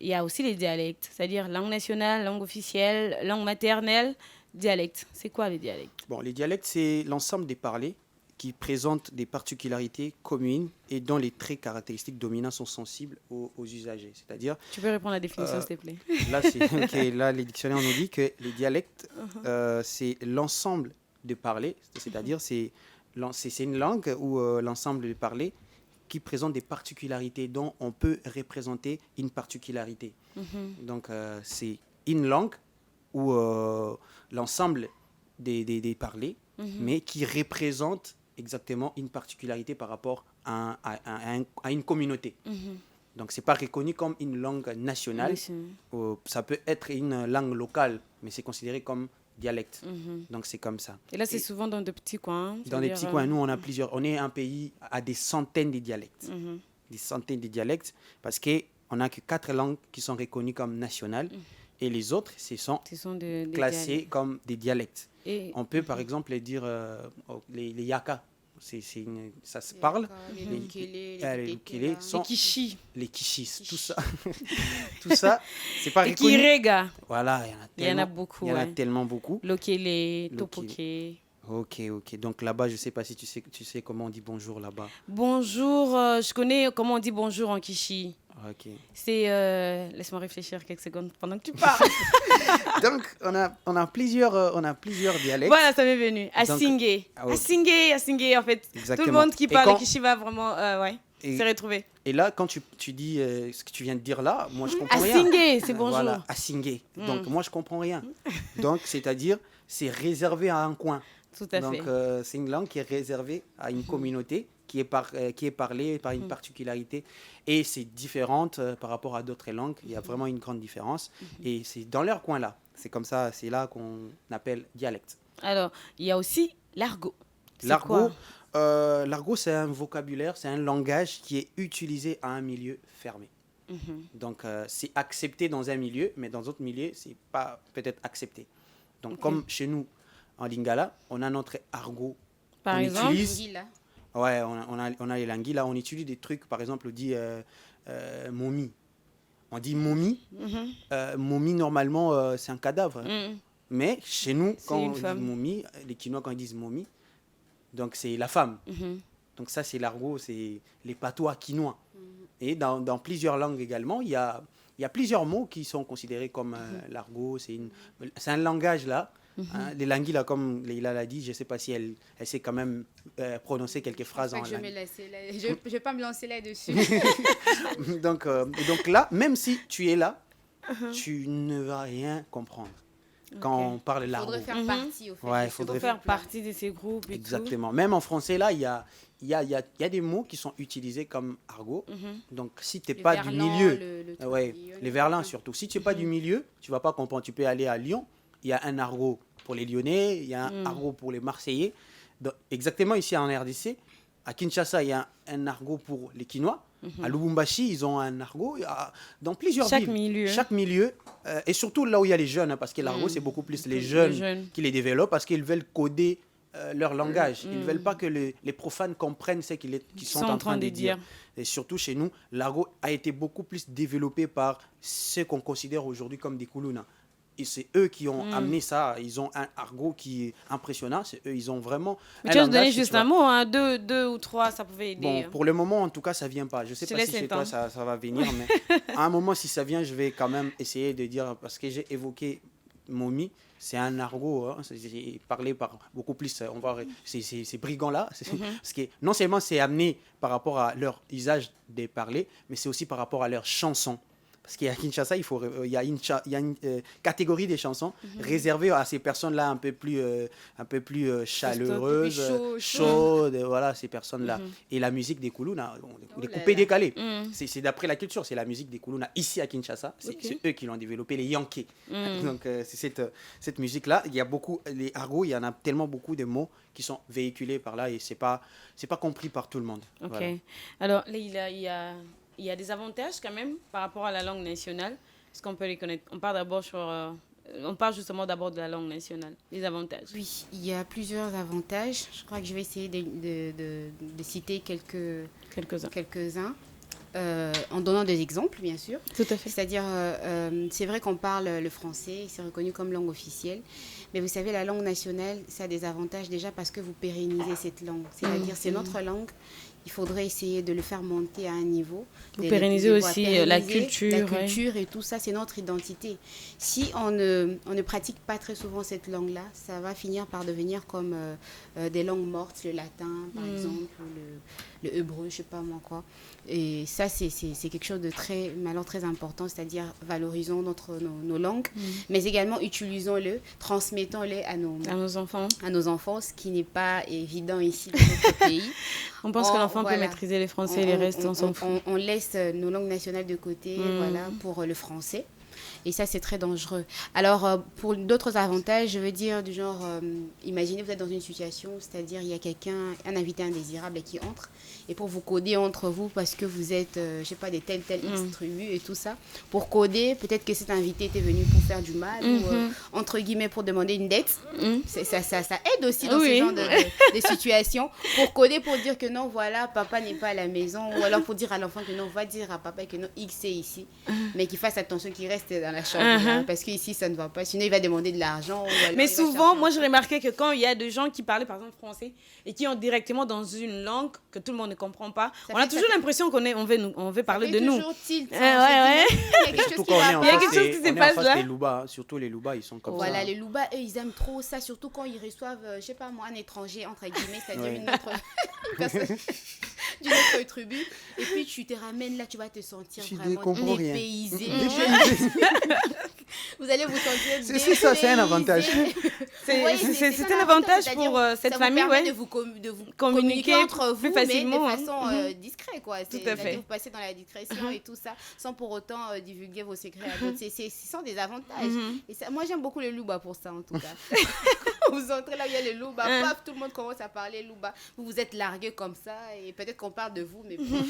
il y a aussi les dialectes, c'est-à-dire langue nationale, langue officielle, langue maternelle, dialecte. C'est quoi les dialectes? Bon, les dialectes, c'est l'ensemble des parlers qui présentent des particularités communes et dont les traits caractéristiques dominants sont sensibles aux usagers. C'est-à-dire... Tu peux répondre à la définition, s'il te plaît? Là, les dictionnaires nous disent que les dialectes, c'est l'ensemble de parler, c'est-à-dire c'est une langue où l'ensemble de parler qui présente des particularités dont on peut représenter une particularité. Donc c'est une langue où l'ensemble des parlers, mais qui représente exactement une particularité par rapport à une communauté. Donc, ce n'est pas reconnu comme une langue nationale. Ça peut être une langue locale, mais c'est considéré comme dialecte. Donc, c'est comme ça. Et là, c'est souvent dans de petits coins. Dans des petits coins, nous, on a plusieurs. On est un pays à des centaines de dialectes. Des centaines de dialectes, parce qu'on n'a que 4 langues qui sont reconnues comme nationales. Et les autres, ce sont des classés dialectes. comme des dialectes. Et On peut, par exemple, dire les Yaka. Ça se parle. Les Kishi. Les Kishis, tout ça. Tout ça, c'est pas Les reconnu. Kirega. Voilà, Il y en a beaucoup. Il y en a tellement beaucoup. Lokele, Topoke. Ok. Donc là-bas, je ne sais pas si tu sais comment on dit bonjour là-bas. Bonjour, je connais comment on dit bonjour en Kishi. Ok. C'est... laisse-moi réfléchir quelques secondes pendant que tu parles. Donc, on a plusieurs dialectes. Voilà, ça m'est venu. Donc, Asingé. okay. Asingé, en fait. Exactement. Tout le monde qui parle quand... de Kishi va vraiment s'est retrouvé. Et là, quand tu dis ce que tu viens de dire là, moi, je comprends rien. Asingé, c'est bonjour. Voilà, Asingé. Donc, moi, je comprends rien. Donc, c'est-à-dire, c'est réservé à un coin. Tout à fait. Donc, c'est une langue qui est réservée à une communauté qui est parlée par une particularité. Et c'est différente par rapport à d'autres langues. Il y a vraiment une grande différence. Et c'est dans leur coin là. C'est comme ça, c'est là qu'on appelle dialecte. Alors, il y a aussi l'argot. L'argot, c'est un vocabulaire, c'est un langage qui est utilisé à un milieu fermé. Donc, c'est accepté dans un milieu, mais dans d'autres milieux, c'est pas peut-être accepté. Donc, comme chez nous, en Lingala, on a notre argot. Par exemple, ouais, on a les langues là. On utilise des trucs, par exemple, on dit momie. On dit momie. Momie, normalement, c'est un cadavre. Mais chez nous, quand on dit momie, les Quinois, quand ils disent momie, donc c'est la femme. Donc ça, c'est l'argot, c'est les patois quinois. Et dans plusieurs langues également, il y a plusieurs mots qui sont considérés comme l'argot. C'est un langage là. Les langues là, comme Leïla l'a dit, je ne sais pas si elle sait quand même prononcer quelques phrases en langue. Je ne vais pas me lancer là-dessus. donc là, même si tu es là, tu ne vas rien comprendre quand on parle l'argot. Il faudrait faire partie, au fait. Ouais, il faudrait faire partie de ces groupes et exactement. Même en français, là, il y a des mots qui sont utilisés comme argot. Donc, si tu n'es pas du milieu, les verlans surtout, si tu n'es pas du milieu, tu ne vas pas comprendre. Tu peux aller à Lyon, il y a un argot pour les Lyonnais, il y a un argot pour les Marseillais. Donc, exactement ici en RDC, à Kinshasa, il y a un argot pour les Quinois. À Lubumbashi, ils ont un argot dans plusieurs Chaque villes. milieu. Chaque milieu. Et surtout là où il y a les jeunes, hein, parce que l'argot, c'est beaucoup plus les jeunes qui les développent, parce qu'ils veulent coder leur langage. Ils ne veulent pas que les profanes comprennent ce qu'ils sont en train de dire. Et surtout chez nous, l'argot a été beaucoup plus développé par ce qu'on considère aujourd'hui comme des Kuluna. Et c'est eux qui ont amené ça. Ils ont un argot qui est impressionnant. C'est eux, ils ont vraiment. Mais tu as donné juste un mot, hein, deux ou trois, ça pouvait aider. Bon, pour le moment, en tout cas, ça ne vient pas. Je ne sais pas si chez toi, ça va venir. Mais à un moment, si ça vient, je vais quand même essayer de dire. Parce que j'ai évoqué Momi. C'est un argot, hein, c'est parlé par beaucoup plus, on va, ces brigands-là. Parce que non seulement c'est amené par rapport à leur usage de parler, mais c'est aussi par rapport à leurs chansons. Parce qu'à Kinshasa, il y a une catégorie des chansons réservées à ces personnes-là un peu plus chaleureuses, chaudes, voilà, ces personnes-là. Et la musique des Kuluna, des coupés-décalés. C'est d'après la culture, c'est la musique des Kuluna ici à Kinshasa. C'est eux qui l'ont développé, les Yankees. Donc, c'est cette musique-là. Il y a beaucoup, les argots, il y en a tellement beaucoup de mots qui sont véhiculés par là et c'est pas compris par tout le monde. Ok. Voilà. Alors, là, il y a des avantages quand même par rapport à la langue nationale. Est-ce qu'on peut les connaître? On parle justement d'abord de la langue nationale, les avantages. Oui, il y a plusieurs avantages. Je crois que je vais essayer de citer quelques-uns. En donnant des exemples, bien sûr. Tout à fait. C'est-à-dire, c'est vrai qu'on parle le français, c'est reconnu comme langue officielle, mais vous savez, la langue nationale, ça a des avantages déjà parce que vous pérennisez cette langue. C'est-à-dire, c'est notre langue. Il faudrait essayer de le faire monter à un niveau. Vous pérennisez aussi la culture. La culture et tout ça, c'est notre identité. Si on ne pratique pas très souvent cette langue-là, ça va finir par devenir comme des langues mortes, le latin, par exemple, ou le hébreu, je ne sais pas moi quoi. Et ça, c'est quelque chose de très important, c'est-à-dire valorisons nos langues, mais également utilisons-le, transmettons-les à nos enfants, ce qui n'est pas évident ici dans notre pays. On pense que l'enfant peut maîtriser les français et les restes, on s'en fout. On laisse nos langues nationales de côté pour le français. Et ça, c'est très dangereux. Alors, pour d'autres avantages, je veux dire du genre, imaginez vous êtes dans une situation, c'est-à-dire il y a un invité indésirable qui entre, et pour vous coder entre vous, parce que vous êtes, je sais pas, des telles tribus et tout ça, pour coder, peut-être que cet invité était venu pour faire du mal, ou entre guillemets pour demander une dette. Ça aide aussi dans ce genre de situations, pour coder, pour dire que non, voilà, papa n'est pas à la maison, ou alors pour dire à l'enfant que non, va dire à papa que non, X est ici, mais qu'il fasse attention, qu'il reste dans la chambre, hein, parce qu'ici ça ne va pas, sinon il va demander de l'argent. Mais souvent, moi j'ai remarqué que quand il y a des gens qui parlaient par exemple français et qui ont directement dans une langue que tout le monde ne comprend pas, on a toujours l'impression on veut parler de nous. Toujours tilt. Ouais. Il y a quelque chose qui se passe là. Les Louba, surtout les Louba, ils sont comme ça. Voilà, les Louba, eux, ils aiment trop ça, surtout quand ils reçoivent, je sais pas moi, un étranger, entre guillemets, c'est-à-dire une autre personne d'une autre tribu. Et puis tu te ramènes là, tu vas te sentir vraiment dépaysé. Vous allez vous sentir dépaysé. C'est ça, c'est un avantage. C'est un avantage pour cette famille, de vous communiquer entre vous, plus facilement, mais de façon discrète, quoi. Tout à fait. Vous passez dans la discrétion et tout ça, sans pour autant divulguer vos secrets à d'autres. Ce sont des avantages. Et ça, moi, j'aime beaucoup le Louba pour ça, en tout cas. Vous entrez là où il y a le Louba, paf, tout le monde commence à parler Louba. Vous êtes largués comme ça, et peut-être qu'on parle de vous, mais bon.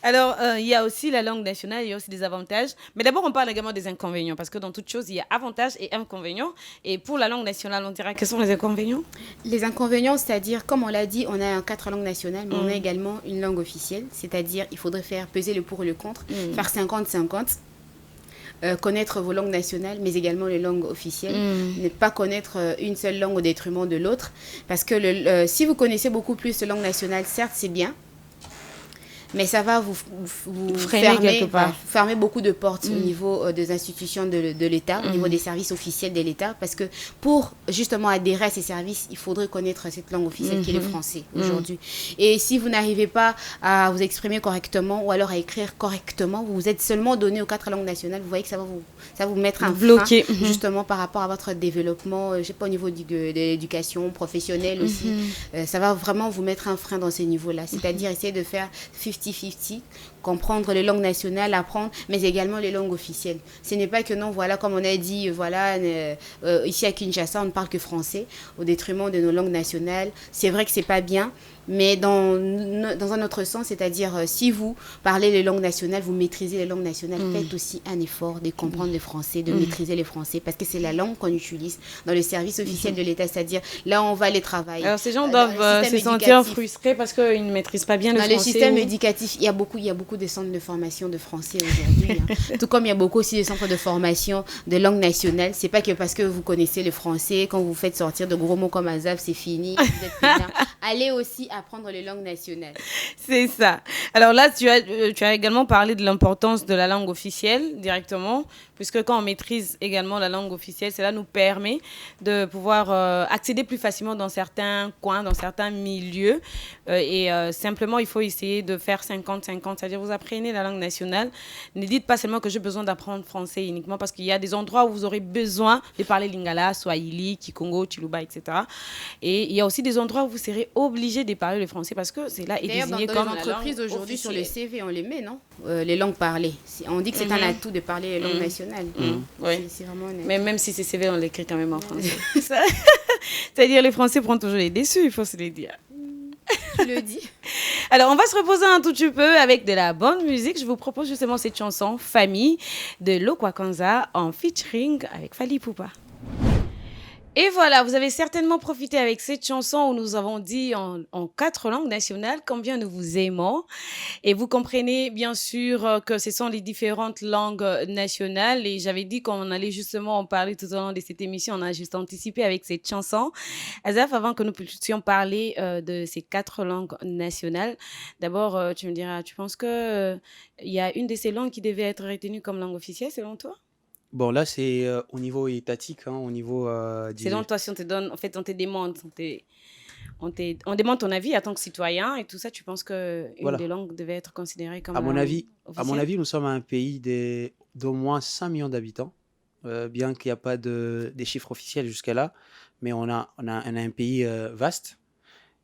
Alors, il y a aussi la langue nationale, il y a aussi des avantages. Mais d'abord, on parle également des inconvénients, parce que dans toute chose, il y a avantages et inconvénients. Et pour la langue nationale, on dira quels sont les inconvénients? Les inconvénients, c'est-à-dire, comme on l'a dit, on a 4 langues nationales, mais on a également une langue officielle. C'est-à-dire, il faudrait faire peser le pour et le contre, faire 50-50. Connaître vos langues nationales, mais également les langues officielles. Ne pas connaître une seule langue au détriment de l'autre. Parce que si vous connaissez beaucoup plus de langues nationales, certes, c'est bien, mais ça va vous fermer beaucoup de portes au niveau des institutions de l'État, au niveau des services officiels de l'État, parce que pour justement adhérer à ces services, il faudrait connaître cette langue officielle qui est le français aujourd'hui. Et si vous n'arrivez pas à vous exprimer correctement ou alors à écrire correctement, vous vous êtes seulement donné aux 4 langues nationales, vous voyez que ça va vous mettre un bloqué frein justement par rapport à votre développement, je sais pas, au niveau de l'éducation professionnelle aussi. Ça va vraiment vous mettre un frein dans ces niveaux-là. C'est-à-dire essayer de faire 50-50, comprendre les langues nationales, apprendre, mais également les langues officielles. Ce n'est pas que non, voilà, comme on a dit, voilà, ici à Kinshasa, on ne parle que français, au détriment de nos langues nationales. C'est vrai que c'est pas bien, Mais dans un autre sens, c'est-à-dire si vous parlez les langues nationales, vous maîtrisez les langues nationales, faites aussi un effort de comprendre le français, de maîtriser le français, parce que c'est la langue qu'on utilise dans le service officiel de l'État, c'est-à-dire là on va aller travailler. Alors ces gens doivent se sentir frustrés parce qu'ils ne maîtrisent pas bien le français. Dans le système éducatif, il y a beaucoup de centres de formation de français aujourd'hui. Tout comme il y a beaucoup aussi de centres de formation de langue nationale. C'est pas que parce que vous connaissez le français, quand vous faites sortir de gros mots comme azab, c'est fini, vous êtes plus bien. Allez aussi apprendre les langues nationales. C'est ça. Alors là, tu as également parlé de l'importance de la langue officielle directement, puisque quand on maîtrise également la langue officielle, cela nous permet de pouvoir accéder plus facilement dans certains coins, dans certains milieux. Simplement, il faut essayer de faire 50-50, c'est-à-dire vous apprenez la langue nationale. Ne dites pas seulement que j'ai besoin d'apprendre français uniquement, parce qu'il y a des endroits où vous aurez besoin de parler lingala, swahili, kikongo, chiluba, etc. Et il y a aussi des endroits où vous serez obligé de parler le français, parce que c'est là est désigné comme les entreprises aujourd'hui sur le CV, on les met, non les langues parlées. On dit que c'est un atout de parler les langues nationales. Oui. C'est vraiment mais même si c'est CV, on l'écrit quand même en français. C'est-à-dire les Français prennent toujours les déçus, il faut se le dire. Tu le dis. Alors, on va se reposer un tout petit peu avec de la bonne musique. Je vous propose justement cette chanson Famille de Lokwakanza en featuring avec Fally Ipupa. Et voilà, vous avez certainement profité avec cette chanson où nous avons dit en 4 langues nationales combien nous vous aimons. Et vous comprenez bien sûr que ce sont les différentes langues nationales. Et j'avais dit qu'on allait justement en parler tout au long de cette émission. On a juste anticipé avec cette chanson. Azaf, avant que nous puissions parler de ces 4 langues nationales, d'abord, tu me diras, tu penses qu'il y a une de ces langues qui devait être retenue comme langue officielle selon toi? Bon, là, c'est au niveau étatique, au niveau Selon toi, si on te donne, en fait, on te demande, on demande ton avis en tant que citoyen et tout ça, tu penses qu'une Voilà. des langues devait être considérée comme À mon avis, officielle? nous sommes un pays d'au moins 5 millions d'habitants, bien qu'il n'y a pas des chiffres officiels jusqu'à là, mais on a un pays vaste.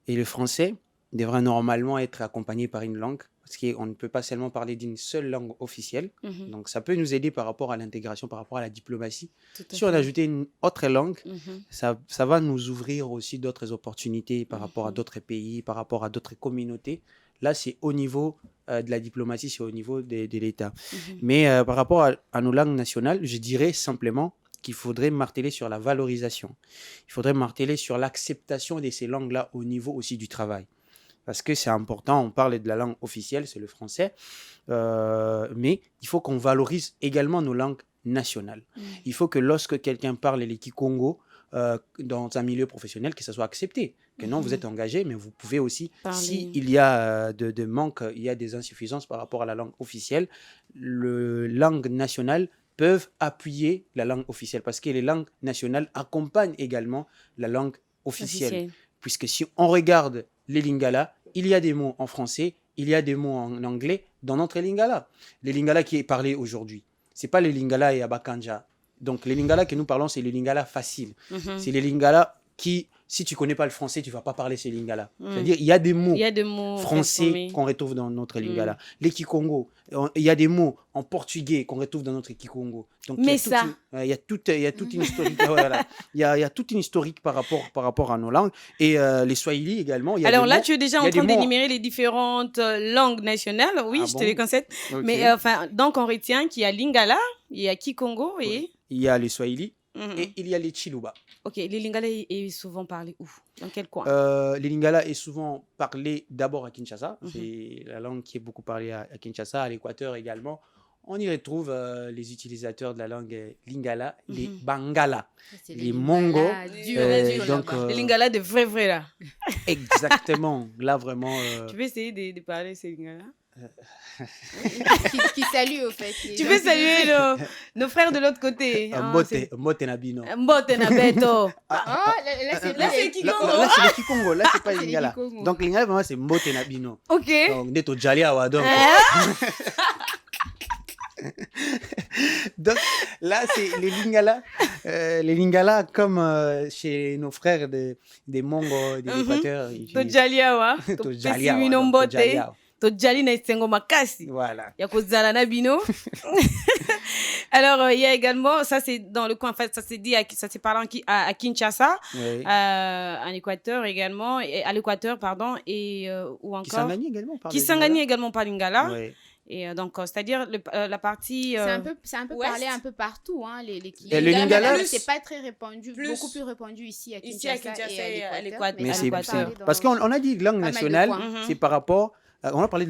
Et le français devrait normalement être accompagné par une langue, parce qu'on ne peut pas seulement parler d'une seule langue officielle. Mhm, Donc, ça peut nous aider par rapport à l'intégration, par rapport à la diplomatie. tout à Si on fait. ajoutait une autre langue, Mhm, ça va nous ouvrir aussi d'autres opportunités par rapport à mhm. d'autres pays, par rapport à d'autres communautés. Là, c'est au niveau de la diplomatie, c'est au niveau de l'État. Mhm. Mais par rapport à nos langues nationales, je dirais simplement qu'il faudrait marteler sur la valorisation. Il faudrait marteler sur l'acceptation de ces langues-là au niveau aussi du travail. Parce que c'est important, on parle de la langue officielle, c'est le français, mais il faut qu'on valorise également nos langues nationales. Il faut que lorsque quelqu'un parle les Kikongo dans un milieu professionnel, que ça soit accepté. Que non, vous êtes engagé, mais vous pouvez aussi, Parler. s'il y a de manque, il y a des insuffisances par rapport à la langue officielle, les langues nationales peuvent appuyer la langue officielle, parce que les langues nationales accompagnent également la langue officielle. Officielle. Puisque si on regarde les lingala, il y a des mots en français, il y a des mots en anglais dans notre lingala. Les lingala qui est parlé aujourd'hui, c'est pas les lingala et abakanja. Donc les lingala que nous parlons, c'est les lingala faciles. Mhm. C'est les lingala qui, si tu connais pas le français, tu vas pas parler ces lingala. C'est-à-dire, il y a des mots Il y a des mots français transformés. qu'on retrouve dans notre lingala. Les Kikongo, il y a des mots en portugais qu'on retrouve dans notre Kikongo. Donc, Mais il y a toute une historique. Voilà. Il y a toute une historique par rapport à nos langues. Et les Swahili également. Il y a Alors des là, mots- tu es déjà il y en a des train mots- d'énumérer les différentes langues nationales. Oui, Ah je te bon? les concède. Ok. Mais donc, on retient qu'il y a Lingala, il y a Kikongo et... Il y a les Swahili Mhm. et il y a les Chiluba. Ok, les Lingala est souvent parlé où? Dans quel coin? Les Lingala est souvent parlé d'abord à Kinshasa. C'est la langue qui est beaucoup parlée à Kinshasa, à l'Équateur également. On y retrouve les utilisateurs de la langue Lingala, les Bangala, C'est les Mongos. Dur, donc, Les Lingala de vrai là. exactement. Là, vraiment. Tu peux essayer de parler ces Lingala? qui salue au fait. Tu peux saluer nos frères de l'autre côté. Hein, Mbote Nabino. Mbote na beto. Oh, là, c'est Là, c'est les Kikongo. Là, c'est les Kikongo. Là, c'est pas C'est les les Lingala. Kikongo. Donc, Lingala, vraiment, c'est Mbote Nabino. Ok. Donc, Neto Jalia Wadon. Donc là, c'est les Lingala comme chez nos frères des Mongos, des Équateurs. To Jalia wa. To To Jalia, Pesi donc, Mbote. to Jalia. tojali na esengo makasi Voilà. ya kozala na bino. Alors il y a également, ça c'est dans le coin, en fait ça s'est dit ça s'est parlé à Kinshasa, Oui. en Équateur également, et à l'Équateur pardon, et ou encore Kisangani également par Kisangani également par Lingala. Oui. Et donc c'est-à-dire la partie C'est un peu ouest. parlé un peu partout, hein, les Et le Lingala, c'est pas très répandu, plus- beaucoup plus répandu ici à ici à Kinshasa, Kinshasa et et à à l'Équateur. l'Équateur. Mais à c'est l'Équateur. parce qu'on a dit langue mal de nationale, points. c'est par rapport, on a parlé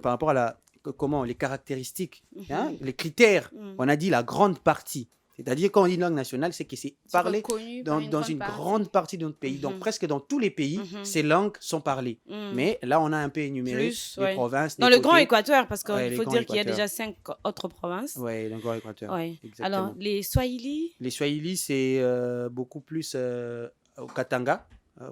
par rapport à comment les caractéristiques, hein, les critères. On a dit la grande partie. C'est-à-dire quand on dit langue nationale, c'est que c'est parlé reconnu dans par une partie. grande partie de notre pays. Donc presque dans tous les pays, ces langues sont parlées. Mais là, on a un peu énuméré Plus, les ouais. provinces. Dans les le Grand côtés. Équateur, parce qu'il Ouais, les faut Grands dire qu'il y a Équateurs. déjà 5 autres provinces. Ouais, le Grand Équateur. Ouais. Exactement. Alors, les Swahili, Les Swahili, c'est beaucoup plus au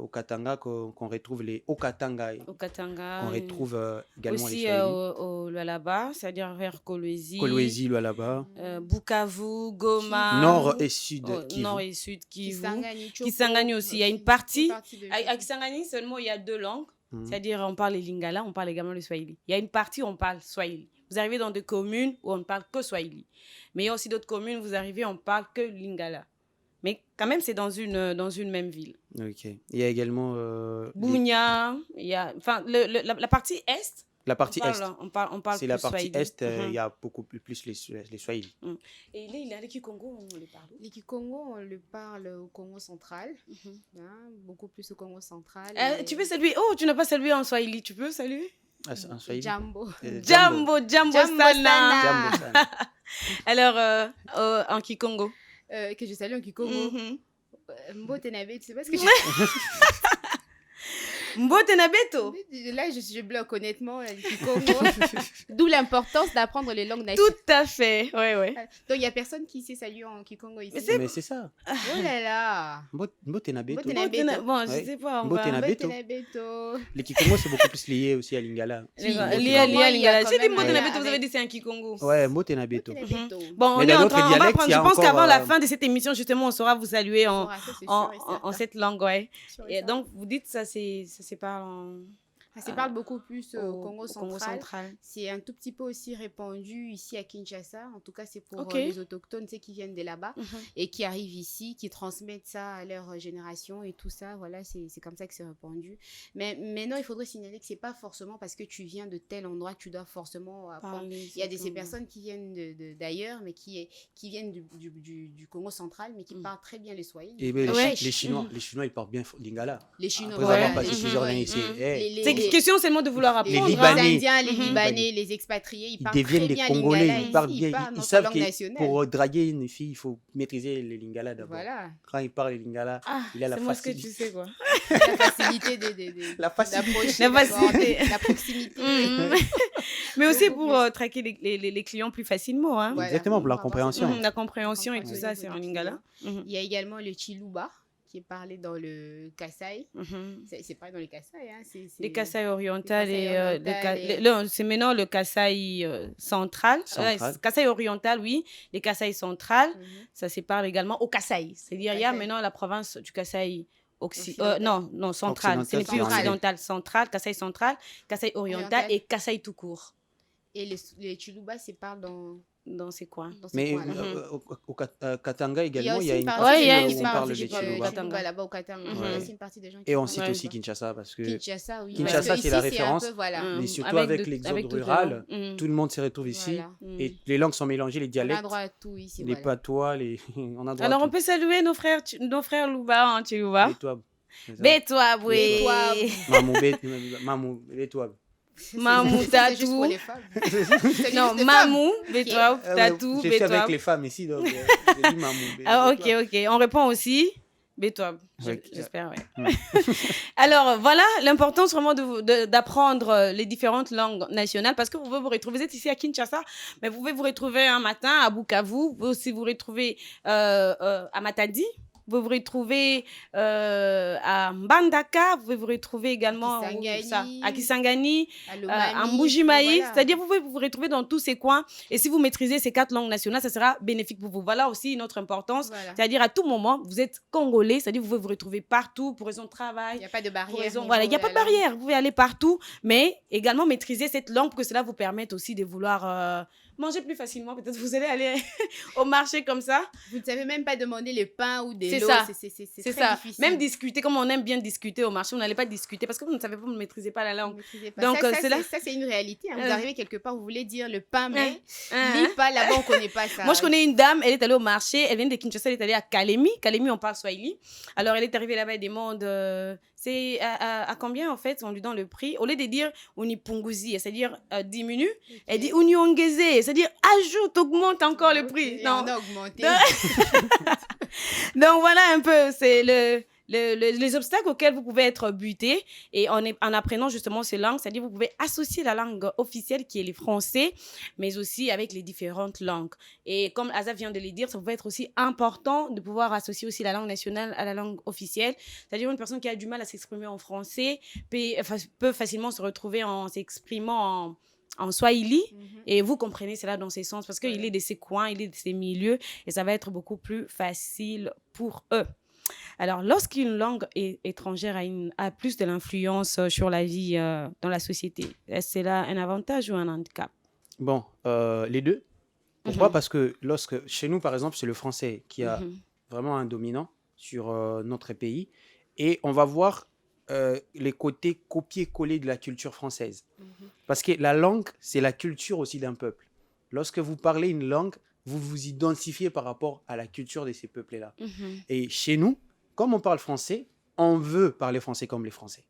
Katanga qu'on retrouve les Okatanga. au Katanga, On retrouve également aussi les Swahili. au Lualaba, c'est-à-dire vers Kolwezi, Kolwezi, là-bas. Bukavu, Goma, Nord et sud. Kivu. Nord et Sud, Kivu. Chopo, Kisangani aussi, il y a une partie. de- À Kisangani seulement, il y a 2 langues. Mhm. C'est-à-dire, on parle le Lingala, on parle également le Swahili. Il y a une partie où on parle Swahili. Vous arrivez dans des communes où on ne parle que Swahili. Mais il y a aussi d'autres communes où vous arrivez, on ne parle que Lingala. Mais quand même, c'est dans une même ville. Ok. Il y a également Bounia, il y a, enfin, la partie Est, la partie est. on parle C'est la plus partie Swahili. est, Mhm. il y a beaucoup plus les Swahili. Et là, il est avec Congo, on le parle. Les Kikongo, on le parle au Congo central, hein, beaucoup plus au Congo central. Tu peux saluer. Oh, tu n'as pas salué en Swahili, tu peux saluer? Ah, en Swahili. Jambo. Jambo sana. sana. Jambo sana. Alors, en Kikongo. Que je salue en Kikongo. Mhm. Mbote Nabe, tu sais pas ce que Mbote na beto. Là, je bloque honnêtement, le Kikongo. D'où l'importance d'apprendre les langues nationales. Tout à fait, ouais. Donc, il n'y a personne qui sait saluer en Kikongo ici. Mais c'est ça. Oh là là. Mbote na beto. Mbote na beto. Bon, je Ouais. sais pas. On Mbote va... na Mbote beto. Nabeto. Les Kikongo, c'est beaucoup plus lié aussi à Lingala. Lié Kikongo, à il y a Lingala. quand J'ai dit même Mbote un na lien beto, vous avez avec- dit c'est un Kikongo. Ouais, Mbote na beto. Mbote Nabeto. Bon, Mais on dans est en d'autres train, on va dialectes, prendre, il y a je pense encore, qu'avant la fin de cette émission, justement, on saura vous saluer Ça, c'est sûr et en certain. cette langue, ouais. Sûr et Et certain. donc, vous dites ça se parle Ça se parle beaucoup plus au Congo Congo central. central. C'est un tout petit peu aussi répandu ici à Kinshasa. En tout cas, c'est pour Ok. les autochtones, ceux qui viennent de là-bas Mhm. et qui arrivent ici, qui transmettent ça à leur génération et tout ça. Voilà, c'est comme ça que c'est répandu. Mais maintenant, il faudrait signaler que c'est pas forcément parce que tu viens de tel endroit que tu dois forcément apprendre. Parler Il y a ces cette langue. personnes qui viennent d'ailleurs, mais qui viennent du Congo central, mais qui parlent très bien le Swahili. Et ben, Ouais. les Chinois, ils parlent bien Lingala. Les Chinois, Après voilà, avoir passé les plusieurs Chinois, années ils- ici. Mhm. Eh, C'est question seulement de vouloir les apprendre. Libanais. Indiens, les Mhm. Libanais, les expatriés, ils Ils parlent deviennent très des bien Congolais, lingala ils parlent ici, bien. parlent Ils notre savent langue que nationale. pour draguer une fille, il faut maîtriser les Lingala d'abord. Voilà, Quand il parle les Lingala, Ah, il a la c'est moi ce que tu facilité. sais, quoi. la facilité La facilité. d'approcher, La facilité. d'accord, la proximité. Mhm. Mais aussi pour traquer les clients plus facilement. Hein. Voilà. Exactement, pour la Pour avoir compréhension. ça. La compréhension et tout Oui. ça, c'est en lingala. Mhm. Il y a également le Chiluba qui est parlé dans le Kasaï. Mhm. C'est pas dans le Kasaï, hein, c'est Les Kasaï oriental les et Kasaï oriental et- c'est maintenant le Kasaï central. Central. Kasaï oriental, oui. Les Kasaï central, Mhm. ça se parle également au Kasaï. C'est-à-dire il y a Kasaï. maintenant la province du Kasaï Occidental. non, central. Ce n'est plus Central. occidental, central, Kasaï central, Kasaï oriental Oriental. et Kasaï tout court. Et les Chiluba, c'est parle Dans ces coins. dans ce Mais coin-là. au Katanga également, il y a aussi une partie Ouais, il y a qui une parle parle du les Chiluba. Chiluba. là-bas au Katanga. Mhm. Il y a Ouais. aussi une partie des gens qui Et on parlent cite Ouais. aussi Kinshasa parce que Kinshasa, oui. Kinshasa, Parce que c'est ici, la un référence. peu, voilà. Mais surtout avec l'exode d'autres rural, langues. Mhm. tout le monde se retrouve ici. Voilà. Mhm. Et les langues sont mélangées, les On a dialectes, droit à tout ici. les voilà. patois, on a droit Alors à on tout. peut saluer nos frères Louba, hein, Chilouba. Les Touaves, c'est ça. Bétois, oui. Bétois. Mamou, les Touaves. Mamou, C'est juste pour Tatou. les femmes. C'est Non, juste les Mamou, Bétois, Ah ouais, Tatou, j'ai fait Bétois. avec les femmes ici, donc j'ai dit Mamou. Ah, les Touaves. ok. On répond aussi. Bétois, Ok. j'espère, ouais. Alors, voilà, l'importance vraiment d'apprendre les différentes langues nationales parce que vous pouvez vous retrouver, vous êtes ici à Kinshasa, mais vous pouvez vous retrouver un matin à Bukavu, vous pouvez aussi vous retrouver à Matadi. vous pouvez vous retrouver à Mbandaka, vous pouvez vous retrouver également à Kisangani, à Mbujimaï. Voilà. C'est-à-dire, vous pouvez vous retrouver dans tous ces coins. Et si vous maîtrisez ces 4 langues nationales, ça sera bénéfique pour vous. Voilà aussi notre importance. Voilà. C'est-à-dire, à tout moment, vous êtes congolais, c'est-à-dire, vous pouvez vous retrouver partout pour raison de travail. Il n'y a pas de barrière. Voilà, il n'y a pas de barrière. Vous pouvez aller partout, mais également maîtriser cette langue pour que cela vous permette aussi de vouloir manger plus facilement. Peut-être vous allez aller au marché comme ça. Vous ne savez même pas demander le pain ou des lots. C'est ça. Difficile. Même discuter, comme on aime bien discuter au marché, vous n'allez pas discuter parce que vous ne savez pas, vous ne maîtrisez pas la langue. Donc, ça, c'est une réalité. Hein. Vous arrivez quelque part, vous voulez dire le pain, mais pas là-bas, on ne connaît pas ça. Moi, je connais une dame, elle est allée au marché, elle vient de Kinshasa, elle est allée à Kalemi. Kalemi, on parle Swahili. Alors, elle est arrivée là-bas, elle demande c'est à combien en fait on lui donne le prix. Au lieu de dire unipunguzi, c'est-à-dire diminue, elle dit uniongeze, c'est-à-dire ajoute, augmente encore le prix. Non. On a augmenté. Donc voilà un peu, c'est les obstacles auxquels vous pouvez être buté et en apprenant justement ces langues, c'est-à-dire vous pouvez associer la langue officielle qui est le français, mais aussi avec les différentes langues. Et comme Azaf vient de le dire, ça peut être aussi important de pouvoir associer aussi la langue nationale à la langue officielle. C'est-à-dire une personne qui a du mal à s'exprimer en français peut facilement se retrouver en s'exprimant en Swahili, et vous comprenez cela dans ces sens parce qu'il est de ces coins, il est de ces milieux, et ça va être beaucoup plus facile pour eux. Alors, lorsqu'une langue étrangère a plus de l'influence sur la vie dans la société, est-ce que c'est là un avantage ou un handicap? Bon, les deux. Pourquoi? Parce que chez nous, par exemple, c'est le français qui a vraiment un dominant sur notre pays, et on va voir les côtés copier-coller de la culture française. Parce que la langue, c'est la culture aussi d'un peuple. Lorsque vous parlez une langue, vous vous identifiez par rapport à la culture de ces peuples-là. Et chez nous, comme on parle français, on veut parler français comme les Français.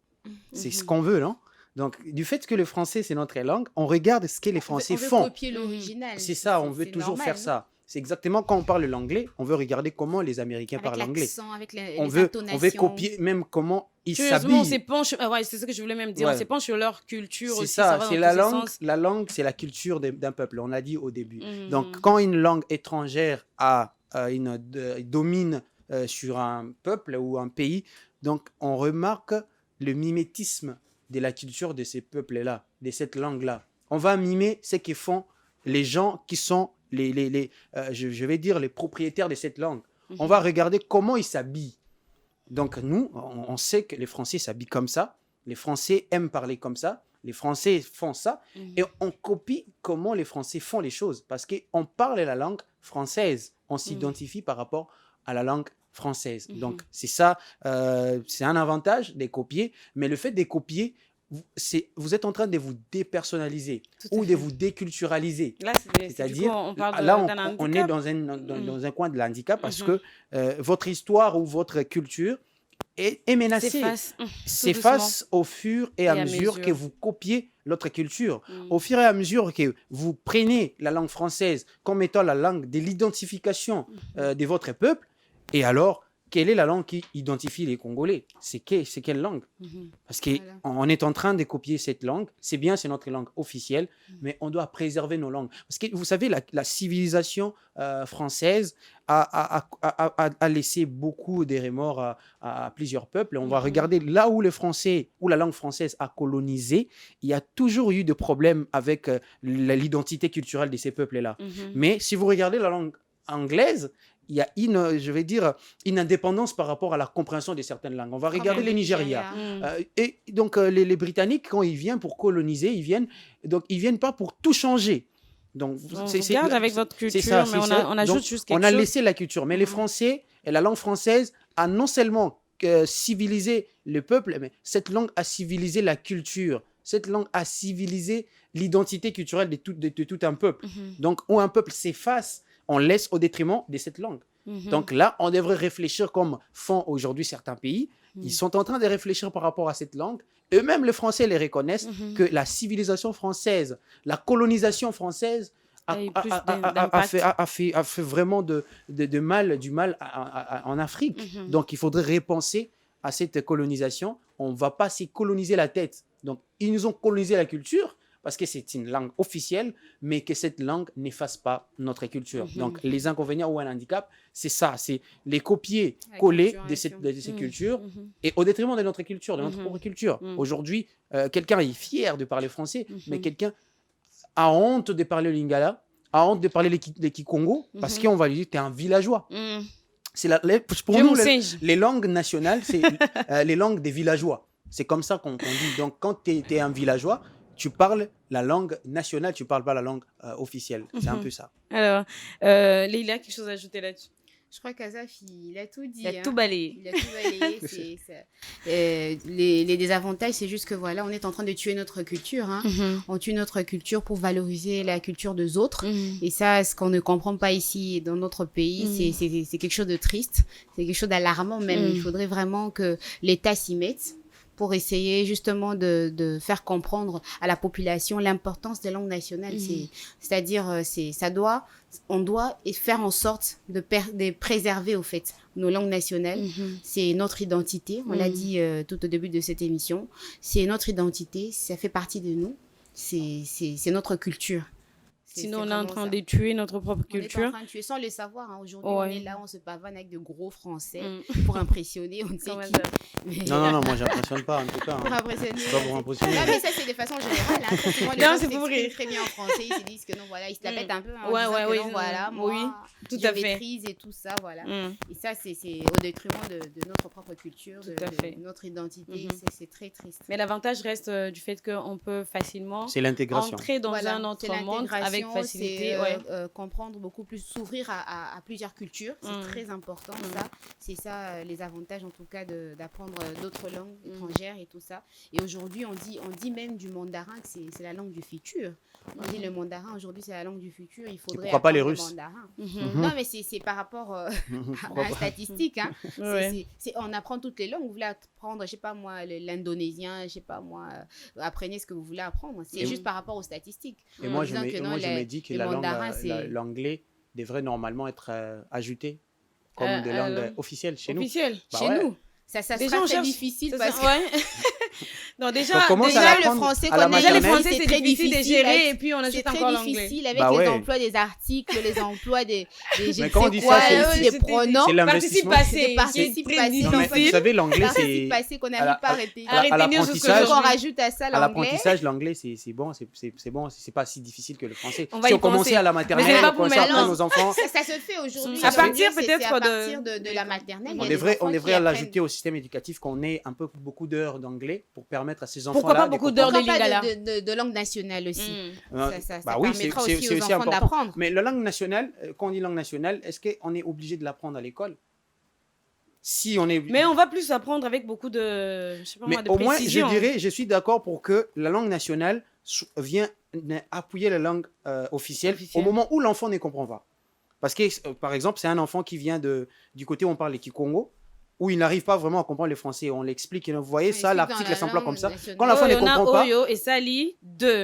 C'est ce qu'on veut, non? Donc, du fait que le français, c'est notre langue, on regarde ce que les Français font. On veut copier l'original. C'est ça, on veut toujours faire ça. C'est exactement quand on parle l'anglais, on veut regarder comment les Américains parlent l'anglais. Avec les on veut copier même comment ils s'habillent. On s'épanche, c'est ça que je voulais même dire, on s'épanche sur leur culture aussi. C'est ça, c'est la langue. La langue, c'est la culture d'un peuple, on l'a dit au début. Donc, quand une langue étrangère domine sur un peuple ou un pays, donc on remarque le mimétisme de la culture de ces peuples-là, de cette langue-là. On va mimer ce que font les gens qui sont je vais dire les propriétaires de cette langue. On va regarder comment ils s'habillent. Donc nous, on sait que les Français s'habillent comme ça, les Français aiment parler comme ça, les Français font ça, et on copie comment les Français font les choses, parce qu'on parle la langue française, on s'identifie par rapport à la langue française. Donc c'est ça, c'est un avantage de copier, mais le fait de copier, vous êtes en train de vous dépersonnaliser ou de vous déculturaliser. C'est-à-dire, on est dans un coin de l'handicap parce que votre histoire ou votre culture est menacée. S'efface au fur et à mesure que vous copiez l'autre culture. Au fur et à mesure que vous prenez la langue française comme étant la langue de l'identification de votre peuple, et alors, quelle est la langue qui identifie les Congolais? C'est quelle langue? Parce qu'on est en train de copier cette langue. C'est bien, c'est notre langue officielle, mais on doit préserver nos langues. Parce que vous savez, la civilisation française a laissé beaucoup de remords à plusieurs peuples. On va regarder là où le français, où la langue française a colonisé, il y a toujours eu des problèmes avec l'identité culturelle de ces peuples-là. Mais si vous regardez la langue anglaise, il y a une indépendance par rapport à la compréhension de certaines langues. On va regarder les Nigeria. Et donc, les Britanniques, quand ils viennent pour coloniser, ils viennent pas pour tout changer. Donc, on regarde avec votre culture, mais on ajoute juste quelque chose. On a laissé la culture. Mais les Français et la langue française a non seulement civilisé le peuple, mais cette langue a civilisé la culture. Cette langue a civilisé l'identité culturelle de tout un peuple. Donc, où un peuple s'efface, on laisse au détriment de cette langue. Donc là, on devrait réfléchir comme font aujourd'hui certains pays. Ils sont en train de réfléchir par rapport à cette langue. Eux-mêmes, les Français les reconnaissent que la civilisation française, la colonisation française a fait vraiment du mal en Afrique. Donc, il faudrait repenser à cette colonisation. On ne va pas s'y coloniser la tête. Donc, ils nous ont colonisé la culture. parce que c'est une langue officielle, mais que cette langue n'efface pas notre culture. Donc, les inconvénients ou un handicap, c'est ça, c'est les copier-coller de ces cultures, et au détriment de notre culture, de notre propre culture. Aujourd'hui, quelqu'un est fier de parler français, mais quelqu'un a honte de parler le lingala, a honte de parler les kikongo, parce qu'on va lui dire que tu es un villageois. Pour nous, les langues nationales, c'est les langues des villageois. C'est comme ça qu'on dit. Donc, quand tu es un villageois, tu parles la langue nationale, tu ne parles pas la langue officielle. C'est un peu ça. Alors, Leïla, quelque chose à ajouter là-dessus? Je crois qu'Azaf, il a tout dit. Il a tout balayé. Il a tout balayé. Les désavantages, c'est juste que voilà, on est en train de tuer notre culture. On tue notre culture pour valoriser la culture des autres. Et ça, ce qu'on ne comprend pas ici, dans notre pays, c'est quelque chose de triste. C'est quelque chose d'alarmant même. Il faudrait vraiment que l'État s'y mette pour essayer justement de faire comprendre à la population l'importance des langues nationales. C'est-à-dire, on doit faire en sorte de préserver au fait nos langues nationales. C'est notre identité, on l'a dit tout au début de cette émission. C'est notre identité, ça fait partie de nous, c'est notre culture. Sinon, on est en train de tuer notre propre culture. On est en train de tuer sans le savoir. Aujourd'hui, on est là, on se pavane avec de gros français pour impressionner, on ne sait qui. Mais... Non, moi, je n'impressionne pas, en tout cas. Pour impressionner. C'est pas pour impressionner. Non, mais ça, c'est de façon générale. Souvent, les gens s'expriment très bien en français. Ils se disent que non, voilà, ils se la pètent un peu. En disant que non, voilà, moi, tout je à fait. maîtrise et tout ça, voilà. Et ça, c'est au détriment de notre propre culture, de notre identité. C'est très triste. Mais l'avantage reste du fait qu'on peut facilement entrer dans un autre monde avec facilité. Comprendre beaucoup plus, s'ouvrir à plusieurs cultures, c'est très important ça. C'est ça les avantages en tout cas d'apprendre d'autres langues étrangères et tout ça. Et aujourd'hui on dit même du mandarin que c'est la langue du futur. On dit le mandarin aujourd'hui c'est la langue du futur. Il faudrait pourquoi pas les Russes? Mandarin. Non mais c'est par rapport à la statistique. On apprend toutes les langues. Vous voulez apprendre, je sais pas moi, l'indonésien, je sais pas moi, apprenez ce que vous voulez apprendre. C'est juste par rapport aux statistiques. Et moi je me dis que l'anglais devrait normalement être ajouté comme des langues officielles chez nous. Chez nous. Ça sera très difficile parce que... Non, déjà le français, les Français, c'est très difficile de gérer et puis on ajoute encore l'anglais. C'est très difficile avec les emplois des articles, les emplois des pronoms. C'est l'investissement. Participe passé. Vous savez, l'anglais, c'est... passé qu'on n'arrive pas à arrêter. À l'apprentissage, on rajoute à ça l'anglais. À l'apprentissage, l'anglais, c'est bon, c'est pas si difficile que le français. Si on commençait à la maternelle, on commençait à apprendre aux enfants... Ça se fait aujourd'hui. À partir peut-être de la maternelle. On devrait l'ajouter au système éducatif qu'on ait beaucoup d'heures d'anglais pour permettre à ces enfants-là... Pourquoi pas beaucoup d'heures de lingala? De langue nationale aussi. Ça oui, permettra c'est aussi aux aussi enfants important. d'apprendre. Mais la langue nationale, quand on dit langue nationale, est-ce qu'on est obligé de l'apprendre à l'école? Si on est... Mais on va plus apprendre avec beaucoup de, je sais pas moi, de précision. précision. Au moins, je dirais, je suis d'accord pour que la langue nationale vienne appuyer la langue officielle au moment où l'enfant ne comprend pas. Parce que, par exemple, c'est un enfant qui vient du côté où on parle les Kikongo, où il n'arrive pas vraiment à comprendre les français. On l'explique, vous voyez ça, l'article est simple comme ça. Quand l'enfant ne comprend pas,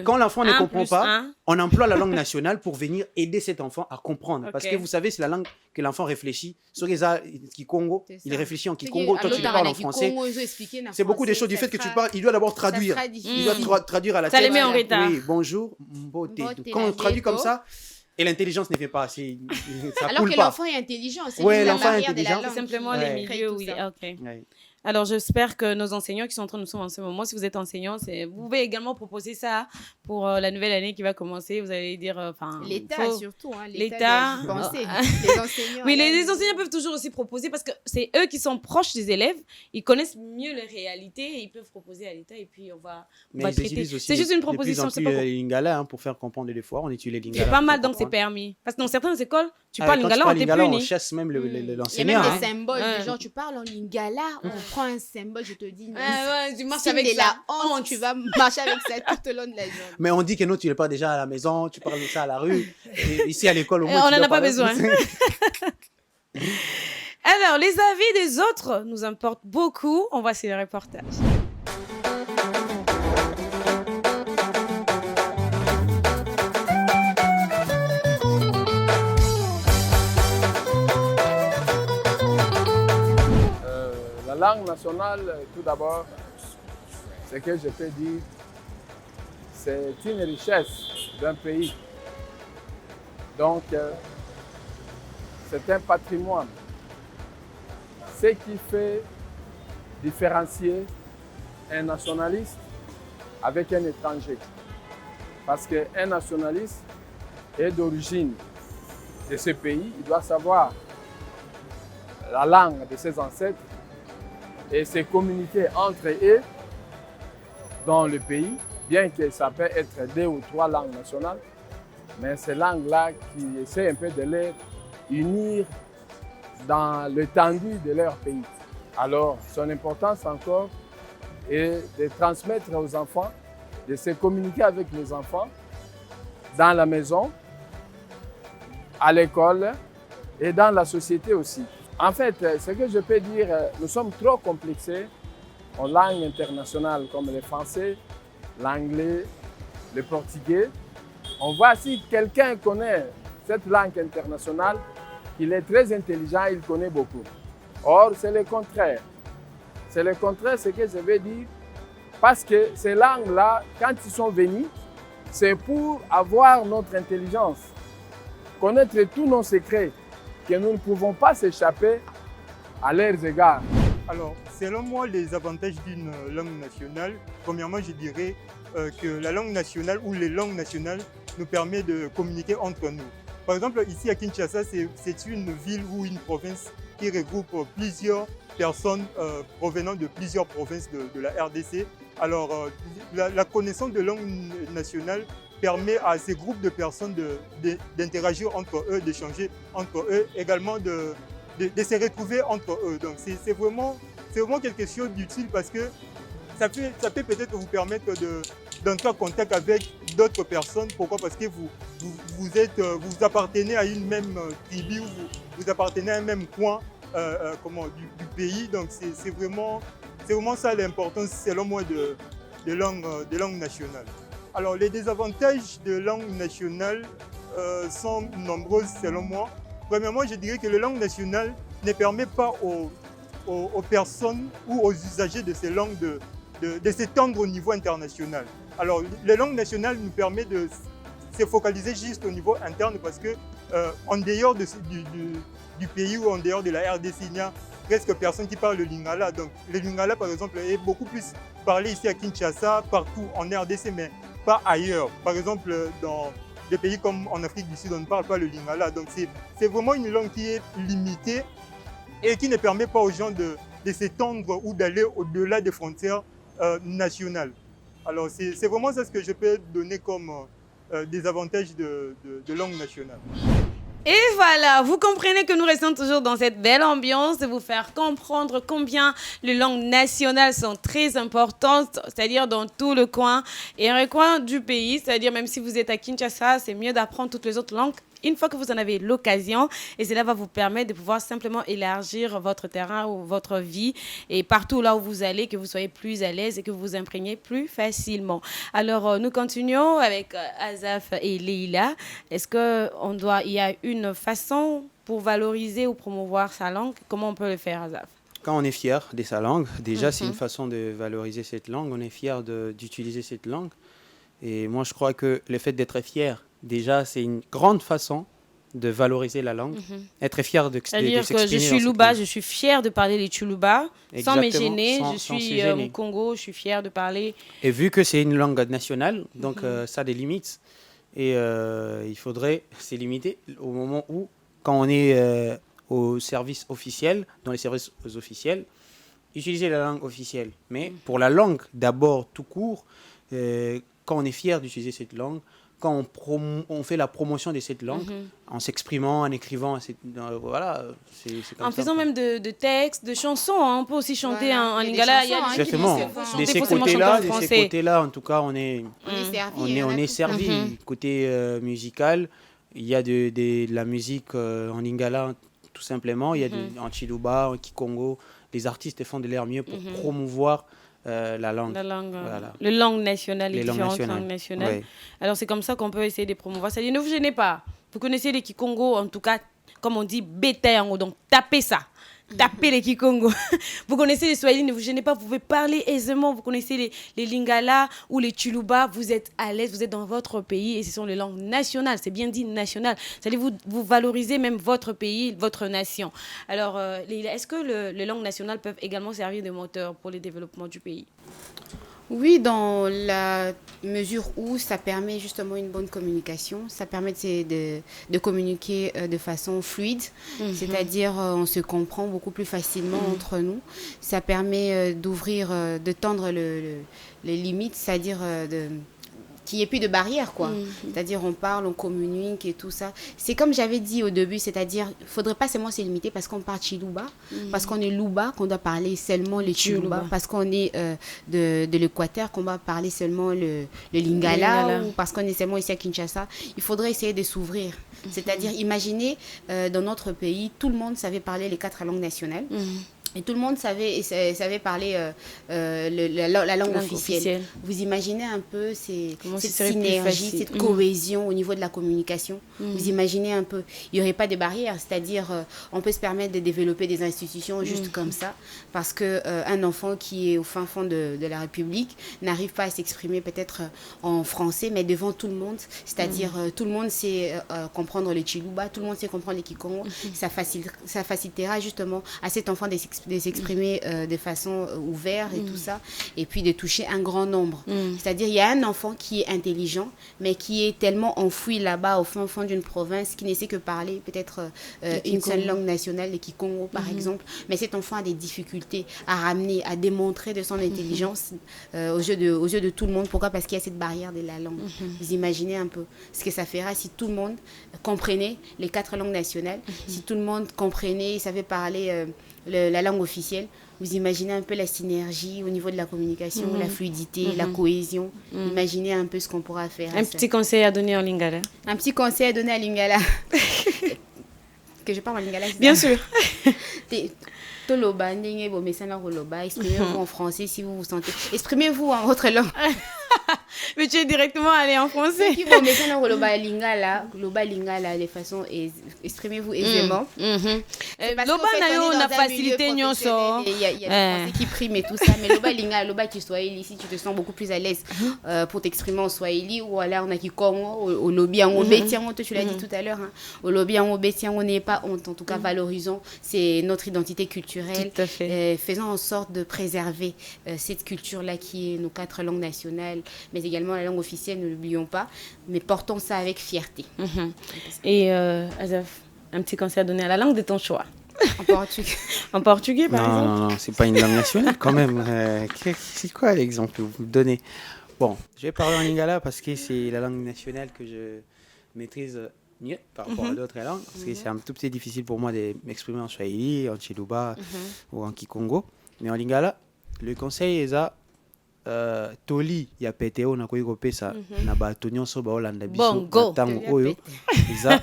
quand l'enfant ne comprend pas, on emploie la langue nationale pour venir aider cet enfant à comprendre. Parce que vous savez, c'est la langue que l'enfant réfléchit. Sur les Kikongo, il réfléchit en Kikongo, toi tu parles en français. C'est beaucoup des choses du fait que tu parles, il doit d'abord traduire. Il doit traduire à la tête. Ça les met en retard. Oui, bonjour, mbote. Quand on traduit comme ça, et l'intelligence ne fait pas assez. Alors que l'enfant est intelligent. Oui, l'enfant est intelligent. C'est simplement les milieux, oui. Ok. Alors, j'espère que nos enseignants qui sont en train de nous suivre en ce moment, si vous êtes enseignant, vous pouvez également proposer ça pour la nouvelle année qui va commencer. Vous allez dire... L'État, surtout. L'État. Les enseignants. Oui, les enseignants peuvent toujours aussi proposer parce que c'est eux qui sont proches des élèves. Ils connaissent mieux les réalités et ils peuvent proposer à l'État et puis on va traiter. C'est juste une proposition. C'est les lingala pour faire comprendre des fois. On utilise les lingala. C'est pas mal, donc c'est permis. Parce que dans certaines écoles, tu parles lingala, on t'est puni. On chasse même l'enseignant. Il y a même des symboles. Genre, tu parles en lingala, on prend un symbole, je te dis. Tu marches avec la honte, tu vas marcher avec ça tout au long de la journée. Mais on dit que non, tu n'es pas déjà à la maison, tu parles de ça à la rue. Et ici à l'école, au moins. On n'en a pas besoin. Alors, les avis des autres nous importent beaucoup. On voit ces reportages. La langue nationale, tout d'abord, ce que je peux dire, c'est une richesse d'un pays. Donc, c'est un patrimoine. Ce qui fait différencier un nationaliste avec un étranger. Parce qu'un nationaliste est d'origine de ce pays, il doit savoir la langue de ses ancêtres et se communiquer entre eux dans le pays, bien que ça peut être 2 ou 3 langues nationales, mais ces langues-là qui essaient un peu de les unir dans l'étendue de leur pays. Alors, son importance encore est de transmettre aux enfants, de se communiquer avec les enfants dans la maison, à l'école et dans la société aussi. En fait, ce que je peux dire, nous sommes trop complexés en langue internationale comme le français, l'anglais, le portugais. On voit si quelqu'un connaît cette langue internationale, il est très intelligent, il connaît beaucoup. Or, c'est le contraire. C'est le contraire, ce que je veux dire, parce que ces langues-là, quand ils sont venus, c'est pour avoir notre intelligence, connaître tous nos secrets, que nous ne pouvons pas s'échapper à leurs égards. Alors, selon moi, les avantages d'une langue nationale, premièrement, je dirais que la langue nationale ou les langues nationales nous permettent de communiquer entre nous. Par exemple, ici à Kinshasa, c'est une ville ou une province qui regroupe plusieurs personnes provenant de plusieurs provinces de la RDC. Alors, la connaissance de langue nationale permet à ces groupes de personnes d'interagir entre eux, d'échanger entre eux, également de se retrouver entre eux. Donc, c'est vraiment quelque chose d'utile parce que ça peut peut-être vous permettre d'entrer en contact avec d'autres personnes. Pourquoi? Parce que vous appartenez à une même tribu, vous appartenez à un même coin du pays. Donc, c'est vraiment ça l'importance, selon moi, de langue nationale. Alors, les désavantages de langue nationale sont nombreux, selon moi. Premièrement, je dirais que la langue nationale ne permet pas aux personnes ou aux usagers de ces langues de s'étendre au niveau international. Alors, les langues nationales nous permettent de se focaliser juste au niveau interne parce que en dehors du pays ou en dehors de la RDC, il n'y a presque personne qui parle le lingala. Donc, le lingala, par exemple, est beaucoup plus parlé ici à Kinshasa, partout en RDC, mais pas ailleurs. Par exemple, dans des pays comme en Afrique du Sud, on ne parle pas le lingala. Donc, c'est vraiment une langue qui est limitée et qui ne permet pas aux gens de s'étendre ou d'aller au-delà des frontières nationales. Alors, c'est vraiment ça ce que je peux donner comme des avantages de langue nationale. Et voilà, vous comprenez que nous restons toujours dans cette belle ambiance de vous faire comprendre combien les langues nationales sont très importantes, c'est-à-dire dans tout le coin et un coin du pays, c'est-à-dire même si vous êtes à Kinshasa, c'est mieux d'apprendre toutes les autres langues une fois que vous en avez l'occasion, et cela va vous permettre de pouvoir simplement élargir votre terrain ou votre vie et partout là où vous allez, que vous soyez plus à l'aise et que vous vous imprégnez plus facilement. Alors, nous continuons avec Azaf et Leïla. Est-ce qu'il y a une façon pour valoriser ou promouvoir sa langue? Comment on peut le faire, Azaf? Quand on est fier de sa langue, déjà c'est une façon de valoriser cette langue, on est fier d'utiliser cette langue. Et moi je crois que le fait d'être fier, déjà c'est une grande façon de valoriser la langue, être fier de s'exprimer. C'est-à-dire que je suis Luba, je suis fier de parler les Tchoulouba, sans me gêner, je suis au Congo, je suis fier de parler. Et vu que c'est une langue nationale, donc ça a des limites. Et il faudrait se limiter au moment où, quand on est au service officiel, dans les services officiels, utiliser la langue officielle. Mais pour la langue, d'abord, tout court, quand on est fier d'utiliser cette langue, quand on fait la promotion de cette langue, en s'exprimant, en écrivant, voilà, c'est comme en ça. faisant même de textes, de chansons, hein. On peut aussi chanter en lingala. Exactement. De ces côtés-là, en tout cas, on est servi. Côté musical, il y a de la musique en lingala, tout simplement. Il y a en Chiluba, en Kikongo. Les artistes font de leur mieux pour promouvoir la langue. Voilà. Les langues nationales, les différentes langues nationales. Oui. Alors, c'est comme ça qu'on peut essayer de promouvoir. C'est-à-dire, ne vous gênez pas. Vous connaissez les Kikongo, en tout cas, comme on dit, bétail, donc tapez ça. tapez les Kikongo. Vous connaissez les Swahili, ne vous gênez pas, vous pouvez parler aisément. Vous connaissez les Lingala ou les Chuluba, vous êtes à l'aise, vous êtes dans votre pays et ce sont les langues nationales. C'est bien dit nationales. Vous allez vous valoriser même votre pays, votre nation. Alors, est-ce que les langues nationales peuvent également servir de moteur pour le développement du pays? Oui, dans la mesure où ça permet justement une bonne communication, ça permet de communiquer de façon fluide, c'est-à-dire on se comprend beaucoup plus facilement entre nous. Ça permet d'ouvrir, de tendre les limites, c'est-à-dire qu'il n'y ait plus de barrières, quoi. C'est-à-dire on parle, on communique et tout ça. C'est comme j'avais dit au début, c'est-à-dire il ne faudrait pas seulement se limiter parce qu'on parle Chiluba, parce qu'on est Luba, qu'on doit parler seulement les Chiluba, parce qu'on est de l'Équateur, qu'on va parler seulement le Lingala, ou parce qu'on est seulement ici à Kinshasa. Il faudrait essayer de s'ouvrir. C'est-à-dire, imaginez, dans notre pays, tout le monde savait parler les 4 langues nationales. Et tout le monde savait parler la langue officielle. Vous imaginez un peu cette synergie, cette cohésion au niveau de la communication. Vous imaginez un peu, il n'y aurait pas de barrières. C'est-à-dire, on peut se permettre de développer des institutions juste comme ça. Parce qu'un enfant qui est au fin fond de la République n'arrive pas à s'exprimer peut-être en français, mais devant tout le monde. C'est-à-dire, tout le monde sait comprendre les Chiluba, tout le monde sait comprendre les Kikongo. Ça facilitera justement à cet enfant de s'exprimer de façon ouverte et tout ça, et puis de toucher un grand nombre. C'est-à-dire, il y a un enfant qui est intelligent, mais qui est tellement enfoui là-bas au fond d'une province, qui ne sait que parler peut-être une seule langue nationale, le Kikongo par exemple, mais cet enfant a des difficultés à ramener, à démontrer de son intelligence aux yeux de tout le monde. Pourquoi? Parce qu'il y a cette barrière de la langue. Vous imaginez un peu ce que ça fera si tout le monde comprenait les 4 langues nationales, si tout le monde comprenait et savait parler la langue officielle. Vous imaginez un peu la synergie au niveau de la communication, la fluidité, la cohésion. Imaginez un peu ce qu'on pourra faire. Un petit conseil à donner en Lingala. Un petit conseil à donner à Lingala. Que je parle en Lingala. Bien sûr. Exprimez-vous en français si vous vous sentez. Exprimez-vous en votre langue. Mais tu es directement allé en français. Qui vont mettre dans le lingala de façon exprimez-vous aisément. Loba on a facilité il y a des français qui priment et tout ça, mais loba lingala, loba qui swahili, ici tu te sens beaucoup plus à l'aise pour t'exprimer en swahili, ou alors on a qui Congo au lobby en obétian, tu l'as dit tout à l'heure, au lobby en obétian, on n'est pas honte, en tout cas valorisons, c'est notre identité culturelle. Tout à fait. Faisons en sorte de préserver cette culture-là qui est nos 4 langues nationales, mais également la langue officielle, ne l'oublions pas, mais portons ça avec fierté. Et Azaf, un petit conseil à donner à la langue de ton choix. En portugais. En portugais, par exemple? Non, c'est pas une langue nationale quand même. C'est quoi l'exemple que vous me donnez? Bon, je vais parler en lingala parce que c'est la langue nationale que je maîtrise mieux par rapport à d'autres langues. Parce que c'est un tout petit difficile pour moi de m'exprimer en swahili, en chiluba ou en kikongo. Mais en lingala, le conseil est ça. Toli ya PTO na koyi kopesa na bato nyonso baolanda biso ntango oyo eza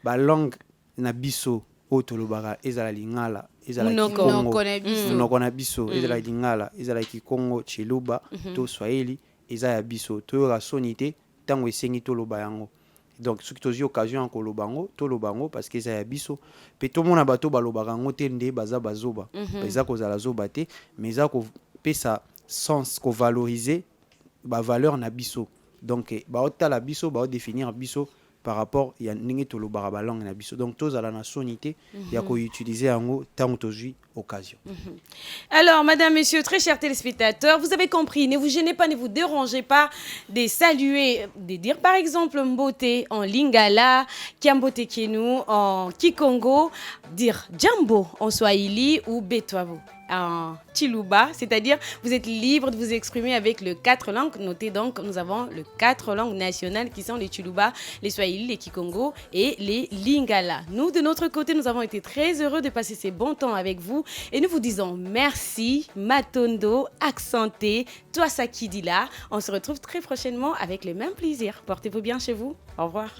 ba langue na biso oyo tolobaka ezala lingala ezala monoko na biso ezala lingala ezala kikongo chiluba to swahili eza ya biso toyoka soni te ntango esengi toloba yango. Donc soki tozwi occasion ya koloba yango toloba yango parce que eza ya biso mpe tomona bato balobaka yango te nde baza bazoba eza kozala zoba te mais eza kopesa sens ko valoriser ba valeur na biso. Donc ba otala biso ba définir biso par rapport ya ndenge tolobaka ba langue na biso. Donc tozala na sonité ya ko utiliser yango tant tozui occasion. Alors, madame, monsieur, très chers téléspectateurs, vous avez compris, ne vous gênez pas, ne vous dérangez pas de saluer, de dire par exemple Mbote en Lingala, Kiambote Kenu en Kikongo, dire Jambo en Swahili ou Betwavo en Chiluba, c'est-à-dire vous êtes libre de vous exprimer avec les 4 langues. Notez donc, nous avons les 4 langues nationales qui sont les Chiluba, les Swahili, les Kikongo et les Lingala. Nous, de notre côté, nous avons été très heureux de passer ces bons temps avec vous et nous vous disons merci, Matondo, Accenté, toi Sakidila. On se retrouve très prochainement avec le même plaisir. Portez-vous bien chez vous. Au revoir.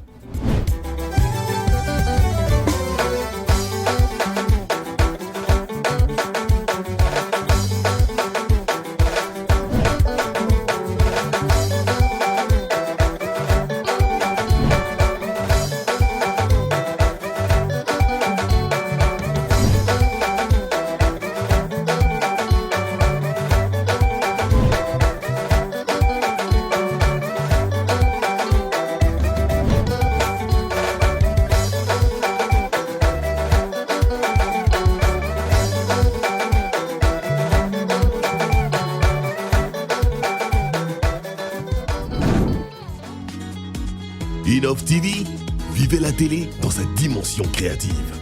Inov TV, vivez la télé dans sa dimension créative.